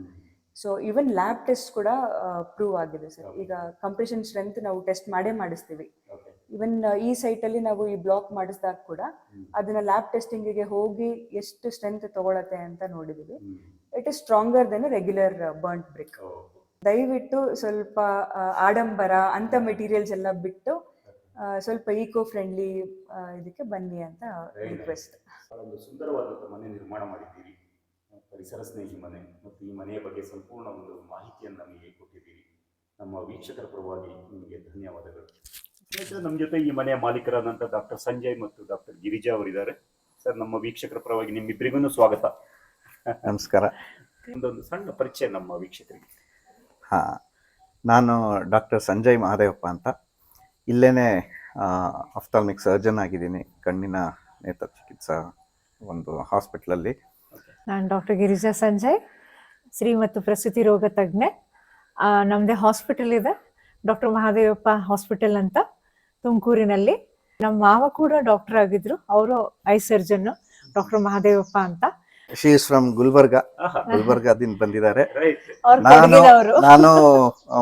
Speaker 2: ಸೊ ಈವನ್ ಲ್ಯಾಬ್ ಟೆಸ್ಟ್ ಕೂಡ ಪ್ರೂವ್ ಆಗಿದೆ ಸರ್. ಈಗ ಕಂಪ್ರೆಷನ್ ಸ್ಟ್ರೆಂತ್ ನಾವು ಟೆಸ್ಟ್ ಮಾಡಿಸ್ತೀವಿ. ಈವನ್ ಈ ಸೈಟಲ್ಲಿ ನಾವು ಈ ಬ್ಲಾಕ್ ಮಾಡಿಸಿದಾಗ ಕೂಡ ಅದನ್ನ ಲ್ಯಾಬ್ ಟೆಸ್ಟಿಂಗಿಗೆ ಹೋಗಿ ಎಷ್ಟು ಸ್ಟ್ರೆಂತ್ ತಗೊಳತ್ತೆ ಅಂತ ನೋಡಿದ್ದೀವಿ. It is stronger than regular burnt brick. ದಯವಿಟ್ಟು ಸ್ವಲ್ಪ ಆಡಂಬರ ಅಂತ ಮೆಟೀರಿಯಲ್ಸ್ ಎಲ್ಲ ಬಿಟ್ಟು ಸ್ವಲ್ಪ ಈಕೋ ಫ್ರೆಂಡ್ಲಿ ಇದಕ್ಕೆ ಬನ್ನಿ ಅಂತ ರಿಕ್ವೆಸ್ಟ್.
Speaker 1: ಒಂದು ಸುಂದರವಾದಂಥ ಮನೆ ನಿರ್ಮಾಣ ಮಾಡಿದ್ದೀರಿ, ಪರಿಸರ ಸ್ನೇಹಿ ಮನೆ, ಮತ್ತು ಈ ಮನೆಯ ಬಗ್ಗೆ ಸಂಪೂರ್ಣ ಒಂದು ಮಾಹಿತಿಯನ್ನು ನಮಗೆ ಕೊಟ್ಟಿದ್ದೀರಿ. ನಮ್ಮ ವೀಕ್ಷಕರ ಪರವಾಗಿ ನಿಮಗೆ ಧನ್ಯವಾದಗಳು. ನಮ್ಮ ಜೊತೆ ಈ ಮನೆಯ ಮಾಲೀಕರಾದಂಥ ಡಾಕ್ಟರ್ ಸಂಜಯ್ ಮತ್ತು ಡಾಕ್ಟರ್ ಗಿರಿಜಾ ಅವರಿದ್ದಾರೆ. ಸರ್, ನಮ್ಮ ವೀಕ್ಷಕರ ಪರವಾಗಿ ನಿಮ್ಮಿಬ್ಬರಿಗೂ ಸ್ವಾಗತ.
Speaker 4: ನಮಸ್ಕಾರ.
Speaker 1: ಒಂದೊಂದು ಸಣ್ಣ ಪರಿಚಯ ನಮ್ಮ ವೀಕ್ಷಕರಿಗೆ.
Speaker 4: ಹಾಂ, ನಾನು ಡಾಕ್ಟರ್ ಸಂಜಯ್ ಮಹಾದೇವಪ್ಪ ಅಂತ, ಇಲ್ಲೇ ಆಫ್ಥಾಲ್ಮಿಕ್ ಸರ್ಜನ್ ಆಗಿದ್ದೀನಿ, ಕಣ್ಣಿನ ನೇತ್ರ ಚಿಕಿತ್ಸಾ ಒಂದು ಹಾಸ್ಪಿಟ್ಲಲ್ಲಿ.
Speaker 5: ನಾನು ಡಾಕ್ಟರ್ ಗಿರಿಜಾ ಸಂಜಯ್, ಸ್ತ್ರೀ ಮತ್ತು ಪ್ರಸೂತಿ ರೋಗ ತಜ್ಞೆ. ನಮ್ಮದೇ ಹಾಸ್ಪಿಟಲ್ ಇದೆ, ಡಾಕ್ಟರ್ ಮಹಾದೇವಪ್ಪ ಹಾಸ್ಪಿಟಲ್ ಅಂತ ತುಮಕೂರಿನಲ್ಲಿ. ನಮ್ಮ ಮಾವ ಕೂಡ ಡಾಕ್ಟರ್ ಆಗಿದ್ರು, ಅವರು ಐ ಸರ್ಜನ್ ಡಾಕ್ಟರ್ ಮಹಾದೇವಪ್ಪ ಅಂತ.
Speaker 4: ಶಿ ಇಸ್ ಫ್ರಮ್ ಗುಲ್ಬರ್ಗಾದಿಂದ ಬಂದಿದ್ದಾರೆ.
Speaker 5: ಅವ್ರು
Speaker 4: ನಾನು
Speaker 5: ಕೊಡಗಿನವರು.
Speaker 4: ನಾನು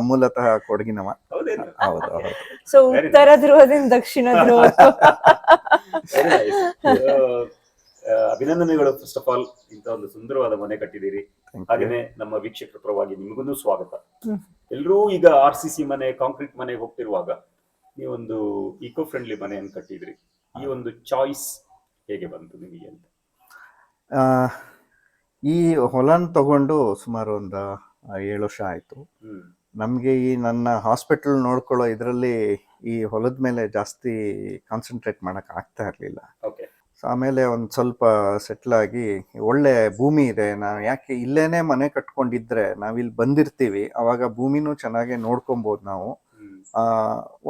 Speaker 4: ಮೂಲತಃ ಕೊಡಗಿನವ. ಹೌದು ಹೌದು.
Speaker 5: ಸೊ ಉತ್ತರ ಧ್ರುವದಿಂದ ದಕ್ಷಿಣ ಧ್ರುವಕ್ಕೂ.
Speaker 1: ಅಭಿನಂದನೆಗಳು. ಫಸ್ಟ್ ಆಫ್ ಆಲ್ ಇಂತ ಒಂದು ಸುಂದರವಾದ ಮನೆ ಕಟ್ಟಿದ್ದೀರಿ. ಹಾಗೇನೆ ನಮ್ಮ ವೀಕ್ಷಕರ ಪರವಾಗಿ ನಿಮಗೂ ಸ್ವಾಗತ. ಎಲ್ಲರೂ ಈಗ RCC ಮನೆ, ಕಾಂಕ್ರೀಟ್ ಮನೆಗೆ ಹೋಗ್ತಿರುವಾಗ ನೀವೊಂದು ಇಕೋ ಫ್ರೆಂಡ್ಲಿ ಮನೆಯನ್ನು ಕಟ್ಟಿದ್ರಿ. ಈ ಒಂದು ಚಾಯ್ಸ್ ಹೇಗೆ ಬಂತು ನಿಮಗೆ ಅಂತ?
Speaker 4: ಈ ಹೊಲನ ತಗೊಂಡು ಸುಮಾರು ಒಂದು 7 ವರ್ಷ ಆಯಿತು. ನಮಗೆ ಈ ನನ್ನ ಹಾಸ್ಪಿಟಲ್ ನೋಡ್ಕೊಳ್ಳೋ ಇದರಲ್ಲಿ ಈ ಹೊಲದ ಮೇಲೆ ಜಾಸ್ತಿ ಕಾನ್ಸಂಟ್ರೇಟ್ ಮಾಡೋಕೆ ಆಗ್ತಾ ಇರಲಿಲ್ಲ. ಸೊ ಆಮೇಲೆ ಒಂದು ಸ್ವಲ್ಪ ಸೆಟ್ಲ್ ಆಗಿ ಒಳ್ಳೆ ಭೂಮಿ ಇದೆ, ನಾವು ಯಾಕೆ ಇಲ್ಲೇನೆ ಮನೆ ಕಟ್ಕೊಂಡಿದ್ರೆ ನಾವಿಲ್ಲಿ ಬಂದಿರ್ತೀವಿ, ಅವಾಗ ಭೂಮಿನೂ ಚೆನ್ನಾಗಿ ನೋಡ್ಕೊಬೋದು ನಾವು.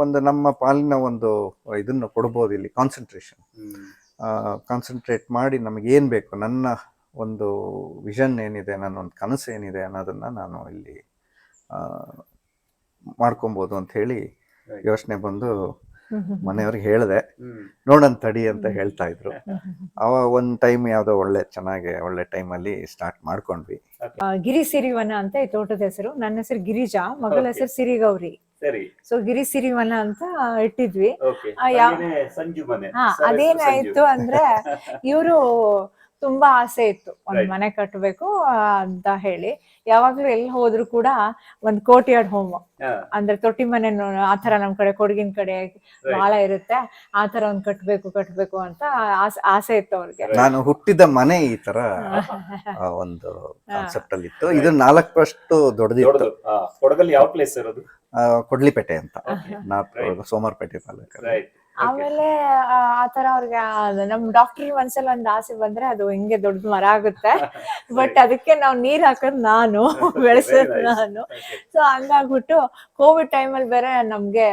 Speaker 4: ಒಂದು ನಮ್ಮ ಪಾಲಿನ ಒಂದು ಇದನ್ನು ಕೊಡ್ಬೋದು ಇಲ್ಲಿ, ಕಾನ್ಸಂಟ್ರೇಟ್ ಮಾಡಿ ನಮಗೆ ಏನು ಬೇಕು, ನನ್ನ ಒಂದು ವಿಷನ್ ಏನಿದೆ, ನನ್ನ ಒಂದು ಕನಸು ಏನಿದೆ ಅನ್ನೋದನ್ನು ನಾನು ಇಲ್ಲಿ ಮಾಡ್ಕೊಬೋದು ಅಂತ ಹೇಳಿ ಯೋಚನೆ ಬಂದು ಮನೆಯವ್ರಿಗೆ ಹೇಳಿದೆ. ನೋಡೋಣ ತಡಿ ಅಂತ ಹೇಳ್ತಾ ಇದ್ರು. ಅವಾಗ ಒಂದು ಟೈಮ್ ಯಾವುದೋ ಒಳ್ಳೆ ಟೈಮಲ್ಲಿ ಸ್ಟಾರ್ಟ್ ಮಾಡ್ಕೊಂಡ್ವಿ.
Speaker 5: ಗಿರಿ ಸಿರಿವನ ಅಂತ ಈ ತೋಟದ ಹೆಸರು. ನನ್ನ ಹೆಸರು ಗಿರಿಜಾ, ಮಗಳ ಹೆಸರು ಸಿರಿಗೌರಿ. ಸೊ ಗಿರಿ ಸಿರಿವನ ಅಂತ ಇಟ್ಟಿದ್ವಿ. ಅದೇನಾಯ್ತು ಅಂದ್ರೆ ಇವರು ತುಂಬಾ ಆಸೆ ಇತ್ತು ಒಂದ್ ಮನೆ ಕಟ್ಟಬೇಕು ಅಂತ ಹೇಳಿ. ಯಾವಾಗ್ಲೂ ಎಲ್ಲಿ ಹೋದ್ರು ಕೂಡ ಒಂದ್ ಕೋರ್ಟ್ಯಾರ್ಡ್ ಹೋಮ್ ಅಂದ್ರೆ ತೊಟ್ಟಿ ಮನೆ ಆತರ ನಮ್ ಕಡೆ ಕೊಡಗಿನ ಕಡೆ ಬಹಳ ಇರುತ್ತೆ, ಆತರ ಒಂದ್ ಕಟ್ಬೇಕು ಅಂತ ಆಸೆ ಇತ್ತು ಅವ್ರಿಗೆ.
Speaker 4: ನಾನು ಹುಟ್ಟಿದ ಮನೆ ಈ ತರ ಒಂದು ಕಾನ್ಸೆಪ್ಟ್ ಅಲ್ಲಿ ಇತ್ತು. ಇದು 4 ಅಷ್ಟು ದೊಡ್ಡದಿತ್ತು.
Speaker 1: ಕೊಡಗಲ್ಲಿ ಯಾವ ಪ್ಲೇಸ್ ಇರೋದು?
Speaker 4: ಕೊಡ್ಲಿಪೇಟೆ ಅಂತ, ಸೋಮಾರ್ಪೇಟೆ ತಾಲೂಕು.
Speaker 5: ಆಮೇಲೆ ಆತರ ಅವ್ರಿಗೆ ನಮ್ ಡಾಕ್ಟರ್ ಒಂದ್ಸಲ ಒಂದ್ ಆಸೆ ಬಂದ್ರೆ ಅದು ಹಿಂಗೆ ದೊಡ್ಡ ಮರ ಆಗುತ್ತೆ. ಬಟ್ ಅದಕ್ಕೆ ನಾವ್ ನೀರ್ ಹಾಕೋದ್ ನಾನು, ಬೆಳೆಸೋದ್ ನಾನು. ಸೊ ಹಂಗಾಗ್ಬಿಟ್ಟು ಕೋವಿಡ್ ಟೈಮಲ್ಲಿ ಬೇರೆ ನಮ್ಗೆ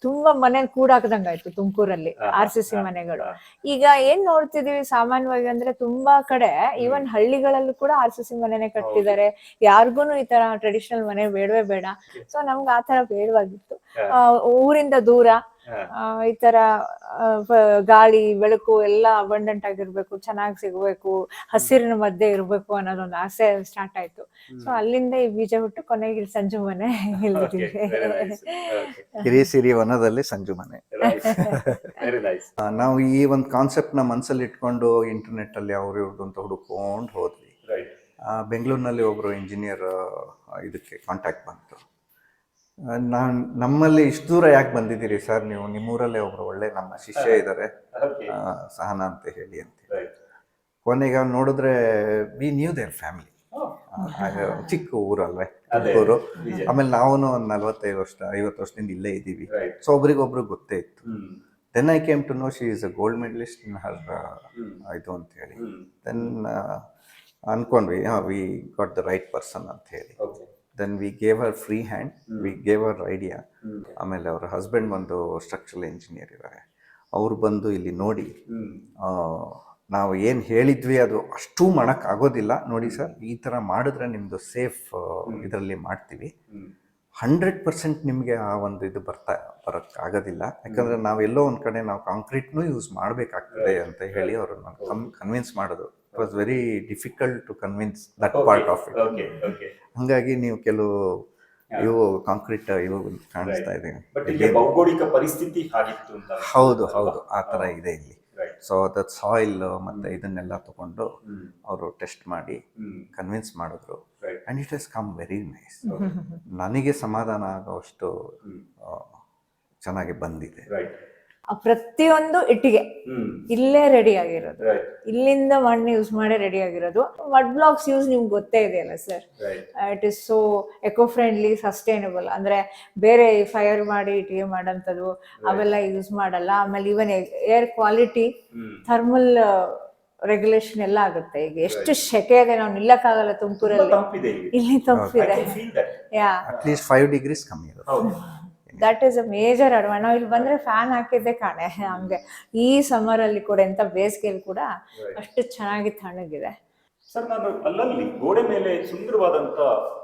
Speaker 5: ತುಂಬಾ ಮನೆ ಕೂಡಾಕ್ದಂಗಾಯ್ತು ತುಮಕೂರಲ್ಲಿ RCC ಮನೆಗಳು. ಈಗ ಏನ್ ನೋಡ್ತಿದೀವಿ ಸಾಮಾನ್ಯವಾಗಿ ಅಂದ್ರೆ ತುಂಬಾ ಕಡೆ ಈವನ್ ಹಳ್ಳಿಗಳಲ್ಲೂ ಕೂಡ RCC ಮನೆನೆ ಕಟ್ತಿದ್ದಾರೆ. ಯಾರಿಗೂನು ಈ ತರ ಟ್ರೆಡಿಷನಲ್ ಮನೆ ಬೇಡವೇ ಬೇಡ. ಸೊ ನಮ್ಗೆ ಆತರ ಬೇಡವಾಗಿತ್ತು. ಊರಿಂದ ದೂರ ಈ ತರ ಗಾಳಿ ಬೆಳಕು ಎಲ್ಲ ಅಬಂಡೆಂಟ್ ಆಗಿರ್ಬೇಕು, ಚೆನ್ನಾಗಿ ಸಿಗ್ಬೇಕು, ಹಸಿರಿನ ಮಧ್ಯೆ ಇರ್ಬೇಕು ಅನ್ನೋದೊಂದು ಆಸೆ ಸ್ಟಾರ್ಟ್ ಆಯ್ತು. ಸೊ ಅಲ್ಲಿಂದ ಈ ಬೀಜ ಹುಟ್ಟು ಕೊನೆಗೆ ಸಂಜು ಮನೆ ಇಲ್ಲಿದ್ದೀವಿ.
Speaker 4: ಕಿರಿಸಿರಿ ವನದಲ್ಲಿ ಸಂಜು ಮನೆ. ನಾವು ಈ ಒಂದು ಕಾನ್ಸೆಪ್ಟ್ ನ ಮನಸ್ಸಲ್ಲಿ ಇಟ್ಕೊಂಡು ಇಂಟರ್ನೆಟ್ ಅಲ್ಲಿ ಅವ್ರು ಇವ್ರದ್ದು ಅಂತ ಹುಡುಕೊಂಡು ಹೋದ್ವಿ. ಬೆಂಗಳೂರಿನಲ್ಲಿ ಒಬ್ರು ಇಂಜಿನಿಯರ್ ಇದಕ್ಕೆ ಕಾಂಟ್ಯಾಕ್ಟ್ ಬಂತು. ನಮ್ಮಲ್ಲಿ ಇಷ್ಟು ದೂರ ಯಾಕೆ ಬಂದಿದ್ದೀರಿ ಸರ್ ನೀವು? ನಿಮ್ಮೂರಲ್ಲೇ ಒಬ್ರು ಒಳ್ಳೆ ನಮ್ಮ ಶಿಷ್ಯ ಇದ್ದಾರೆ, ಸಹನಾ ಅಂತ ಹೇಳಿ ಅಂತ. ಕೊನೆಗೆ ನೋಡಿದ್ರೆ ವಿ ನ್ಯೂ ದೇರ್ ಫ್ಯಾಮಿಲಿ. ಚಿಕ್ಕ ಊರಲ್ವೇ ಊರು. ಆಮೇಲೆ ನಾವು ಒಂದು 50 ವರ್ಷದಿಂದ ಇಲ್ಲೇ ಇದ್ದೀವಿ. ಸೊ ಒಬ್ರಿಗೊಬ್ರು ಗೊತ್ತೇ ಇತ್ತು. Then I came to know she is a gold medallist in her ಇದು ಅಂತ ಹೇಳಿ. ದೆನ್ ಅನ್ಕೊಂಡ್ವಿ we got the right person ಅಂತ ಹೇಳಿ. Then we gave her free hand, we gave her idea. ಆಮೇಲೆ ಅವ್ರ ಹಸ್ಬೆಂಡ್ ಬಂದು ಸ್ಟ್ರಕ್ಚರಲ್ ಇಂಜಿನಿಯರ್ ಇದ್ದಾರೆ. ಅವ್ರು ಬಂದು ಇಲ್ಲಿ ನೋಡಿ, ನಾವು ಏನು ಹೇಳಿದ್ವಿ ಅದು ಅಷ್ಟು ಮಾಡೋಕ್ಕಾಗೋದಿಲ್ಲ ನೋಡಿ ಸರ್, ಈ ಥರ ಮಾಡಿದ್ರೆ ನಿಮ್ಮದು ಸೇಫ್ ಇದರಲ್ಲಿ ಮಾಡ್ತೀವಿ. 100% ನಿಮಗೆ ಆ ಒಂದು ಇದು ಬರೋಕ್ಕಾಗೋದಿಲ್ಲ. ಯಾಕಂದರೆ ನಾವೆಲ್ಲೋ ಒಂದು ಕಡೆ ನಾವು ಕಾಂಕ್ರೀಟ್ನೂ ಯೂಸ್ ಮಾಡಬೇಕಾಗ್ತದೆ ಅಂತ ಹೇಳಿ ಅವ್ರನ್ನ ಕನ್ವಿನ್ಸ್ ಮಾಡೋದು. It was very difficult to convince that part of it. ಹಂಗಾಗಿ ನೀವು ಕೆಲವು ಇವು ಕಾಂಕ್ರೀಟ್ ಇವು ಕಾಣಿಸ್ತಾ ಇದೆ.
Speaker 1: ಭೌಗೋಳಿಕ ಪರಿಸ್ಥಿತಿ
Speaker 4: ಹೌದು ಆ ಥರ ಇದೆ ಇಲ್ಲಿ. ಸೊ ದಟ್ ಸಾಯಿಲ್ ಮತ್ತೆ ಇದನ್ನೆಲ್ಲ ತಗೊಂಡು ಅವರು ಟೆಸ್ಟ್ ಮಾಡಿ ಕನ್ವಿನ್ಸ್ ಮಾಡಿದ್ರು. And it has come very nice. ನನಗೆ ಸಮಾಧಾನ ಆಗೋಷ್ಟು ಚೆನ್ನಾಗಿ ಬಂದಿದೆ.
Speaker 5: ಪ್ರತಿಯೊಂದು ಇಟ್ಟಿಗೆ ಇಲ್ಲೇ ರೆಡಿ ಆಗಿರೋದು, ಇಲ್ಲಿಂದ ಮಣ್ಣು ಯೂಸ್ ಮಾಡಿ ರೆಡಿ ಆಗಿರೋದು. ಮಡ್ ಬ್ಲಾಕ್ಸ್ ಯೂಸ್ ನಿಮ್ಗೆ ಗೊತ್ತೇ ಇದೆಯಲ್ಲ sir, it is so eco friendly, sustainable. ಅಂದ್ರೆ ಬೇರೆ ಫೈರ್ ಮಾಡಿ ಇಟ್ಟಿಗೆ ಮಾಡೋಂಥದ್ದು ಅವೆಲ್ಲ ಯೂಸ್ ಮಾಡಲ್ಲ. ಆಮೇಲೆ even air quality, thermal regulation ಎಲ್ಲ ಆಗುತ್ತೆ. ಈಗ ಎಷ್ಟು ಸೆಕೆ ಇದೆ, ನಾವು ನಿಲ್ಲಕ್ಕಾಗಲ್ಲ ತುಮಕೂರಲ್ಲಿ. ಇಲ್ಲಿ ತಂಪಿದೆ.
Speaker 4: ಅಟ್ಲೀಸ್ಟ್ 5 degrees ಕಮ್ಮಿ ಇರುತ್ತೆ.
Speaker 5: That is a major advantage. ನಾವು ಇಲ್ಲಿ ಬಂದ್ರೆ ಫ್ಯಾನ್ ಹಾಕಿದ್ದೆ ಕಾಣೆ ಹಂಗೆ. ಈ ಸಮ್ಮರ್ ಅಲ್ಲಿ ಕೂಡ, ಎಂತ ಬೇಸಿಗೆಯಲ್ಲಿ ಕೂಡ ಅಷ್ಟು ಚೆನ್ನಾಗಿ ತಣ್ಣಗಿದೆ.
Speaker 1: ಸರ್, ನಾನು ಅಲ್ಲಲ್ಲಿ ಗೋಡೆ ಮೇಲೆ ಸುಂದರವಾದಂತ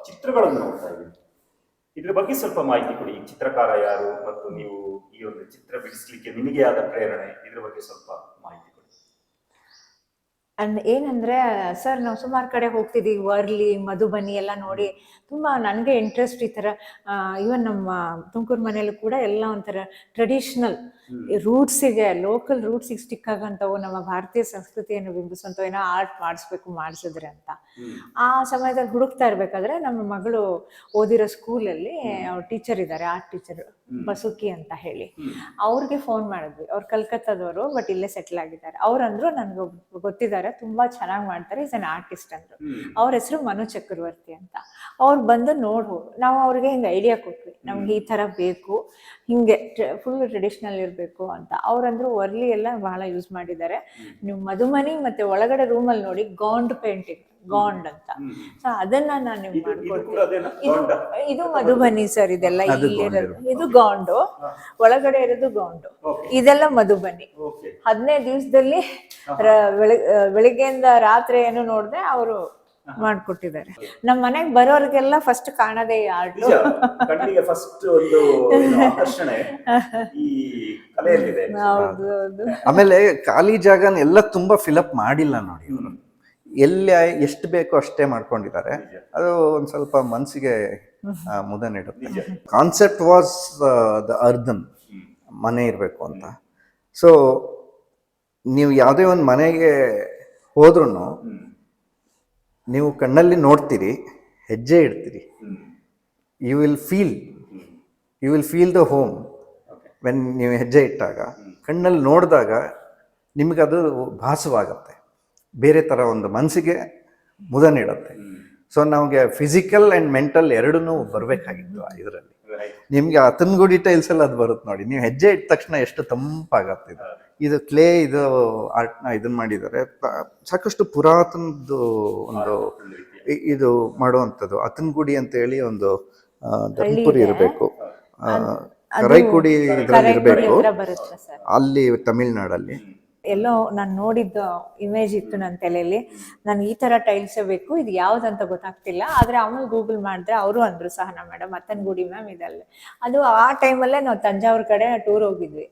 Speaker 1: ಚಿತ್ರಗಳನ್ನು ನೋಡ್ತಾ ಇದ್ದೀನಿ. ಇದ್ರ ಬಗ್ಗೆ ಸ್ವಲ್ಪ ಮಾಹಿತಿ ಕೊಡಿ. ಈ ಚಿತ್ರಕಾರ ಯಾರು ಮತ್ತು ನೀವು ಈ ಒಂದು ಚಿತ್ರ ಬಿಡಿಸ್ಲಿಕ್ಕೆ ನಿಮಗೆ ಆದ ಪ್ರೇರಣೆ, ಇದ್ರ ಬಗ್ಗೆ ಸ್ವಲ್ಪ ಮಾಹಿತಿ ಕೊಡಿ.
Speaker 5: ಏನಂದ್ರೆ ಸರ್ ನಾವು ಸುಮಾರು ಕಡೆ ಹೋಗ್ತಿದ್ದೀವಿ, ವರ್ಲಿ, ಮಧುಬನಿ ಎಲ್ಲ ನೋಡಿ ತುಂಬ ನನಗೆ ಇಂಟ್ರೆಸ್ಟ್ ಈ ಥರ. ಇವನ್ ನಮ್ಮ ತುಮಕೂರು ಮನೇಲೂ ಕೂಡ ಎಲ್ಲ ಒಂಥರ ಟ್ರೆಡಿಷ್ನಲ್ ರೂಟ್ಸಿಗೆ, ಲೋಕಲ್ ರೂಟ್ಸಿಗೆ ಸ್ಟಿಕ್ ಆಗಂತವು, ನಮ್ಮ ಭಾರತೀಯ ಸಂಸ್ಕೃತಿಯನ್ನು ಬಿಂಬಿಸುವಂಥವು ಏನೋ ಆರ್ಟ್ ಮಾಡಿಸಿದ್ರೆ ಅಂತ. ಆ ಸಮಯದಲ್ಲಿ ಹುಡುಕ್ತಾ ಇರ್ಬೇಕಾದ್ರೆ ನಮ್ಮ ಮಗಳು ಓದಿರೋ ಸ್ಕೂಲಲ್ಲಿ ಅವ್ರ ಟೀಚರ್ ಇದ್ದಾರೆ, ಆರ್ಟ್ ಟೀಚರ್ ಬಸುಕಿ ಅಂತ ಹೇಳಿ. ಅವ್ರಿಗೆ ಫೋನ್ ಮಾಡಿದ್ವಿ. ಅವ್ರು ಕಲ್ಕತ್ತಾದವರು, ಬಟ್ ಇಲ್ಲೇ ಸೆಟ್ಲ್ ಆಗಿದ್ದಾರೆ. ಅವ್ರಂದ್ರು ನನ್ಗೆ ಗೊತ್ತಿದ್ದಾರೆ, ತುಂಬಾ ಚೆನ್ನಾಗಿ ಮಾಡ್ತಾರೆ, ಈಸ್ ಅನ್ ಆರ್ಟಿಸ್ಟ್ ಅಂದ್ರು. ಅವ್ರ ಹೆಸರು ಮನು ಚಕ್ರವರ್ತಿ ಅಂತ. ಅವ್ರು ಬಂದು ನೋಡ್ಬೋದು. ನಾವು ಅವ್ರಿಗೆ ಹಿಂಗೆ ಐಡಿಯಾ ಕೊಟ್ವಿ, ನಮ್ಗೆ ಈ ತರ ಬೇಕು, ಹಿಂಗೆ ಫುಲ್ ಟ್ರೆಡಿಷನಲ್ ಇರಬೇಕು ಅಂತ. ಅವ್ರಂದ್ರು ವರ್ಲಿ ಎಲ್ಲ ಬಹಳ ಯೂಸ್ ಮಾಡಿದ್ದಾರೆ, ನೀವು ಮಧುಮನಿ ಮತ್ತೆ ಒಳಗಡೆ ರೂಮಲ್ಲಿ ನೋಡಿ ಗಾಂಡ್ ಪೇಂಟಿಂಗ್, ಗಾಂಡ್ ಅಂತ. ಸೊ ಅದನ್ನ ನಾನು ನಿಮ್ಗೆ ಮಾಡ್ಕೊಡ್ತೀನಿ. ಇದು ಮಧುಬನಿ ಸರ್, ಇದೆಲ್ಲ ಇಲ್ಲಿರೋದು. ಇದು ಗಾಂಡು, ಒಳಗಡೆ ಇರೋದು ಗಾಂಡು, ಇದೆಲ್ಲ ಮಧುಬನಿ. 15 ದಿವಸದಲ್ಲಿ ಬೆಳಿಗ್ಗೆಯಿಂದ ರಾತ್ರಿ ಏನು ನೋಡಿದ್ರೆ ಅವರು ಮಾಡ್ಕೊಟ್ಟಿದ್ದಾರೆ. ನಮ್ಮ ಮನೆಗೆ ಬರೋರ್ಗೆಲ್ಲ ಫಸ್ಟ್ ಕಾಣದೇ ಈ ಆರ್ಟ್.
Speaker 1: ಕಣ್ಣಿಗೆ ಫಸ್ಟ್ ಒಂದು ಆಕರ್ಷಣೆ ಈ ಕಲೆಯಲ್ಲಿದೆ.
Speaker 5: ಹೌದು ಹೌದು.
Speaker 4: ಆಮೇಲೆ ಖಾಲಿ ಜಾಗನ ಎಲ್ಲ ತುಂಬಾ ಫಿಲಪ್ ಮಾಡಿಲ್ಲ ನೋಡಿ ಇವರು. ಎಲ್ಲಿ ಎಷ್ಟು ಬೇಕೋ ಅಷ್ಟೇ ಮಾಡ್ಕೊಂಡಿದ್ದಾರೆ. ಅದು ಒಂದ್ ಸ್ವಲ್ಪ ಮನ್ಸಿಗೆ ಮುದ ನೀಡುತ್ತೆ. ಕಾನ್ಸೆಪ್ಟ್ ವಾಸ್ ದ ಅರ್ಧನ್ ಮನೆ ಇರಬೇಕು ಅಂತ. ಸೊ ನೀವು ಯಾವುದೇ ಒಂದು ಮನೆಗೆ ಹೋದ್ರೂ ನೀವು ಕಣ್ಣಲ್ಲಿ ನೋಡ್ತೀರಿ, ಹೆಜ್ಜೆ ಇಡ್ತೀರಿ, you will feel the home. When ನೀವು ಹೆಜ್ಜೆ ಇಟ್ಟಾಗ, ಕಣ್ಣಲ್ಲಿ ನೋಡಿದಾಗ ನಿಮಗದು ಭಾಸವಾಗತ್ತೆ, ಬೇರೆ ಥರ ಒಂದು ಮನಸ್ಸಿಗೆ ಮುದ ನೀಡುತ್ತೆ. ಸೊ ನಮಗೆ ಫಿಸಿಕಲ್ ಆ್ಯಂಡ್ ಮೆಂಟಲ್ ಎರಡೂ ಬರಬೇಕಾಗಿತ್ತು ಇದರಲ್ಲಿ. ನಿಮಗೆ ಅತನಗುಡಿ ಟೈಲ್ಸ್ ಎಲ್ಲ ಅದು ಬರುತ್ತೆ ನೋಡಿ, ನೀವು ಹೆಜ್ಜೆ ಇಟ್ಟ ತಕ್ಷಣ ಎಷ್ಟು ತಂಪಾಗತ್ತೆ. ಇದು ಕ್ಲೇ, ಇದು ಆರ್ಟ್ನ ಇದನ್ನ ಮಾಡಿದ್ದಾರೆ. ಸಾಕಷ್ಟು ಪುರಾತನದ್ದು ಒಂದು ಇದು ಮಾಡುವಂಥದ್ದು. ಅತನಗುಡಿ ಅಂತ ಹೇಳಿ ಒಂದು ಧರ್ಮಪುರಿ ಇರಬೇಕು, ಕರೈಕುಡಿ ಇದರಲ್ಲಿ ಇರಬೇಕು, ಅಲ್ಲಿ ತಮಿಳ್ನಾಡಲ್ಲಿ.
Speaker 5: ಎಲ್ಲೋ ನಾನು ನೋಡಿದ್ದ ಇಮೇಜ್ ಇತ್ತು ನನ್ನ ತಲೆಯಲ್ಲಿ. ನನ್ಗೆ ಈ ತರ ಟೈಲ್ಸ್ ಬೇಕು, ಇದು ಯಾವ್ದಂತ ಗೊತ್ತಾಗ್ತಿಲ್ಲ. ಆದ್ರೆ ಆಮೇಲೆ ಗೂಗಲ್ ಮಾಡಿದ್ರೆ ಅವರು ಅಂದ್ರು, ಸಹನಾ ಮೇಡಮ್ ಅತನಗುಡಿ ಮ್ಯಾಮ್ ಇದಲ್ಲೇ. ಅದು ಆ ಟೈಮಲ್ಲೇ ನಾವು ತಂಜಾವೂರ್ ಕಡೆ ಟೂರ್ ಹೋಗಿದ್ವಿ.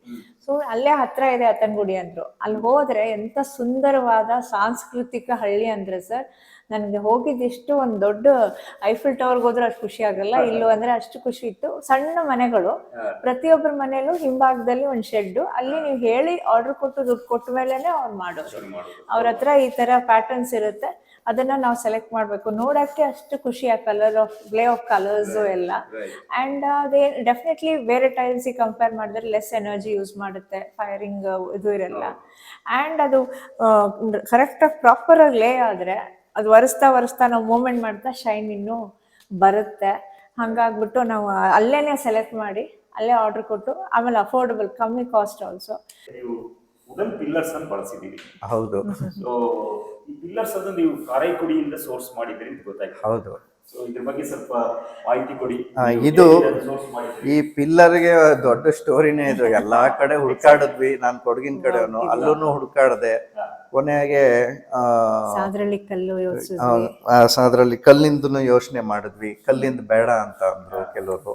Speaker 5: ಸೊ ಅಲ್ಲೇ ಹತ್ರ ಇದೆ ಅತನಗುಡಿ ಅಂದ್ರು. ಅಲ್ಲಿ ಹೋದ್ರೆ ಎಂತ ಸುಂದರವಾದ ಸಾಂಸ್ಕೃತಿಕ ಹಳ್ಳಿ ಅಂದ್ರೆ ಸರ್, ನನಗೆ ಹೋಗಿದ್ದಿಷ್ಟು ಒಂದು ದೊಡ್ಡ ಐಫಿಲ್ ಟವರ್ಗೆ ಹೋದ್ರೆ ಅಷ್ಟು ಖುಷಿ ಆಗಲ್ಲ, ಇಲ್ಲೂ ಅಂದ್ರೆ ಅಷ್ಟು ಖುಷಿ ಇತ್ತು. ಸಣ್ಣ ಮನೆಗಳು, ಪ್ರತಿಯೊಬ್ಬರ ಮನೆಯಲ್ಲೂ ಹಿಂಭಾಗದಲ್ಲಿ ಒಂದು ಶೆಡ್, ಅಲ್ಲಿ ನೀವು ಹೇಳಿ ಆರ್ಡರ್ ಕೊಟ್ಟು ದುಡ್ಡು ಕೊಟ್ಟ ಮೇಲೆನೆ ಅವ್ರು ಮಾಡೋದು. ಅವ್ರ ಹತ್ರ ಈ ತರ ಪ್ಯಾಟರ್ನ್ಸ್ ಇರುತ್ತೆ, ಅದನ್ನ ನಾವು ಸೆಲೆಕ್ಟ್ ಮಾಡ್ಬೇಕು. ನೋಡಕ್ಕೆ ಅಷ್ಟು ಖುಷಿ, ಆ colour of play of colours ಎಲ್ಲ. ಅಂಡ್ ಅದೇ ಡೆಫಿನೆಟ್ಲಿ ಬೇರೆ ಟೈಲ್ಸಿಗೆ ಕಂಪೇರ್ ಮಾಡಿದ್ರೆ ಲೆಸ್ ಎನರ್ಜಿ ಯೂಸ್ ಮಾಡುತ್ತೆ, ಫೈರಿಂಗ್ ಇದು ಇರಲ್ಲ. ಅಂಡ್ ಅದು ಕರೆಕ್ಟಾಗಿ ಪ್ರಾಪರ್ ಆಗಿ ಲೇ ಆದ್ರೆ ಅದು ಒರೆಸ್ತಾ ನಾವು ಮೂವ್ಮೆಂಟ್ ಮಾಡ್ತಾ ಶೈನ್ ಇನ್ನೂ ಬರುತ್ತೆ. ಹಂಗಾಗ್ಬಿಟ್ಟು ನಾವು ಅಲ್ಲೇನೆ ಸೆಲೆಕ್ಟ್ ಮಾಡಿ ಅಲ್ಲೇ ಆರ್ಡರ್ ಕೊಟ್ಟು, ಆಮೇಲೆ ಅಫೋರ್ಡಬಲ್, ಕಮ್ಮಿ ಕಾಸ್ಟ್ ಆಲ್ಸೋ.
Speaker 1: ವುಡನ್ ಪಿಲ್ಲರ್ಸ್ ಅನ್ನು ಬಳಸಿದ್ದೀರಿ.
Speaker 4: ಹೌದು.
Speaker 1: ಸೊ ಈ ಪಿಲ್ಲರ್ಸ್ ಅನ್ನು ನೀವು ಕಾರೈಕುಡಿಯಿಂದ ಸೋರ್ಸ್ ಮಾಡಿದ್ರಿ ಅಂತ ಗೊತ್ತಾಯ್ತು.
Speaker 4: ಹೌದು.
Speaker 1: ಸೊ ಇದ್ರ ಬಗ್ಗೆ ಸ್ವಲ್ಪ ಮಾಹಿತಿ ಕೊಡಿ.
Speaker 4: ಇದು ಈ ಪಿಲ್ಲರ್ಗೆ ದೊಡ್ಡ ಸ್ಟೋರಿನೇ ಇದು. ಎಲ್ಲಾ ಕಡೆ ಹುಡುಕಾಡಿದ್ವಿ, ನಾನು ಕೊಡಗಿನ ಕಡೆವನು, ಅಲ್ಲೂ ಹುಡುಕಾಡದೆ. ಕೊನೆಗೆ ಸಾದ್ರಲ್ಲಿ ಕಲ್ಲಿಂದನು ಯೋಚನೆ ಮಾಡಿದ್ವಿ. ಕಲ್ಲಿಂದ ಬೇಡ ಅಂತ ಅಂದ್ರು ಕೆಲವರು.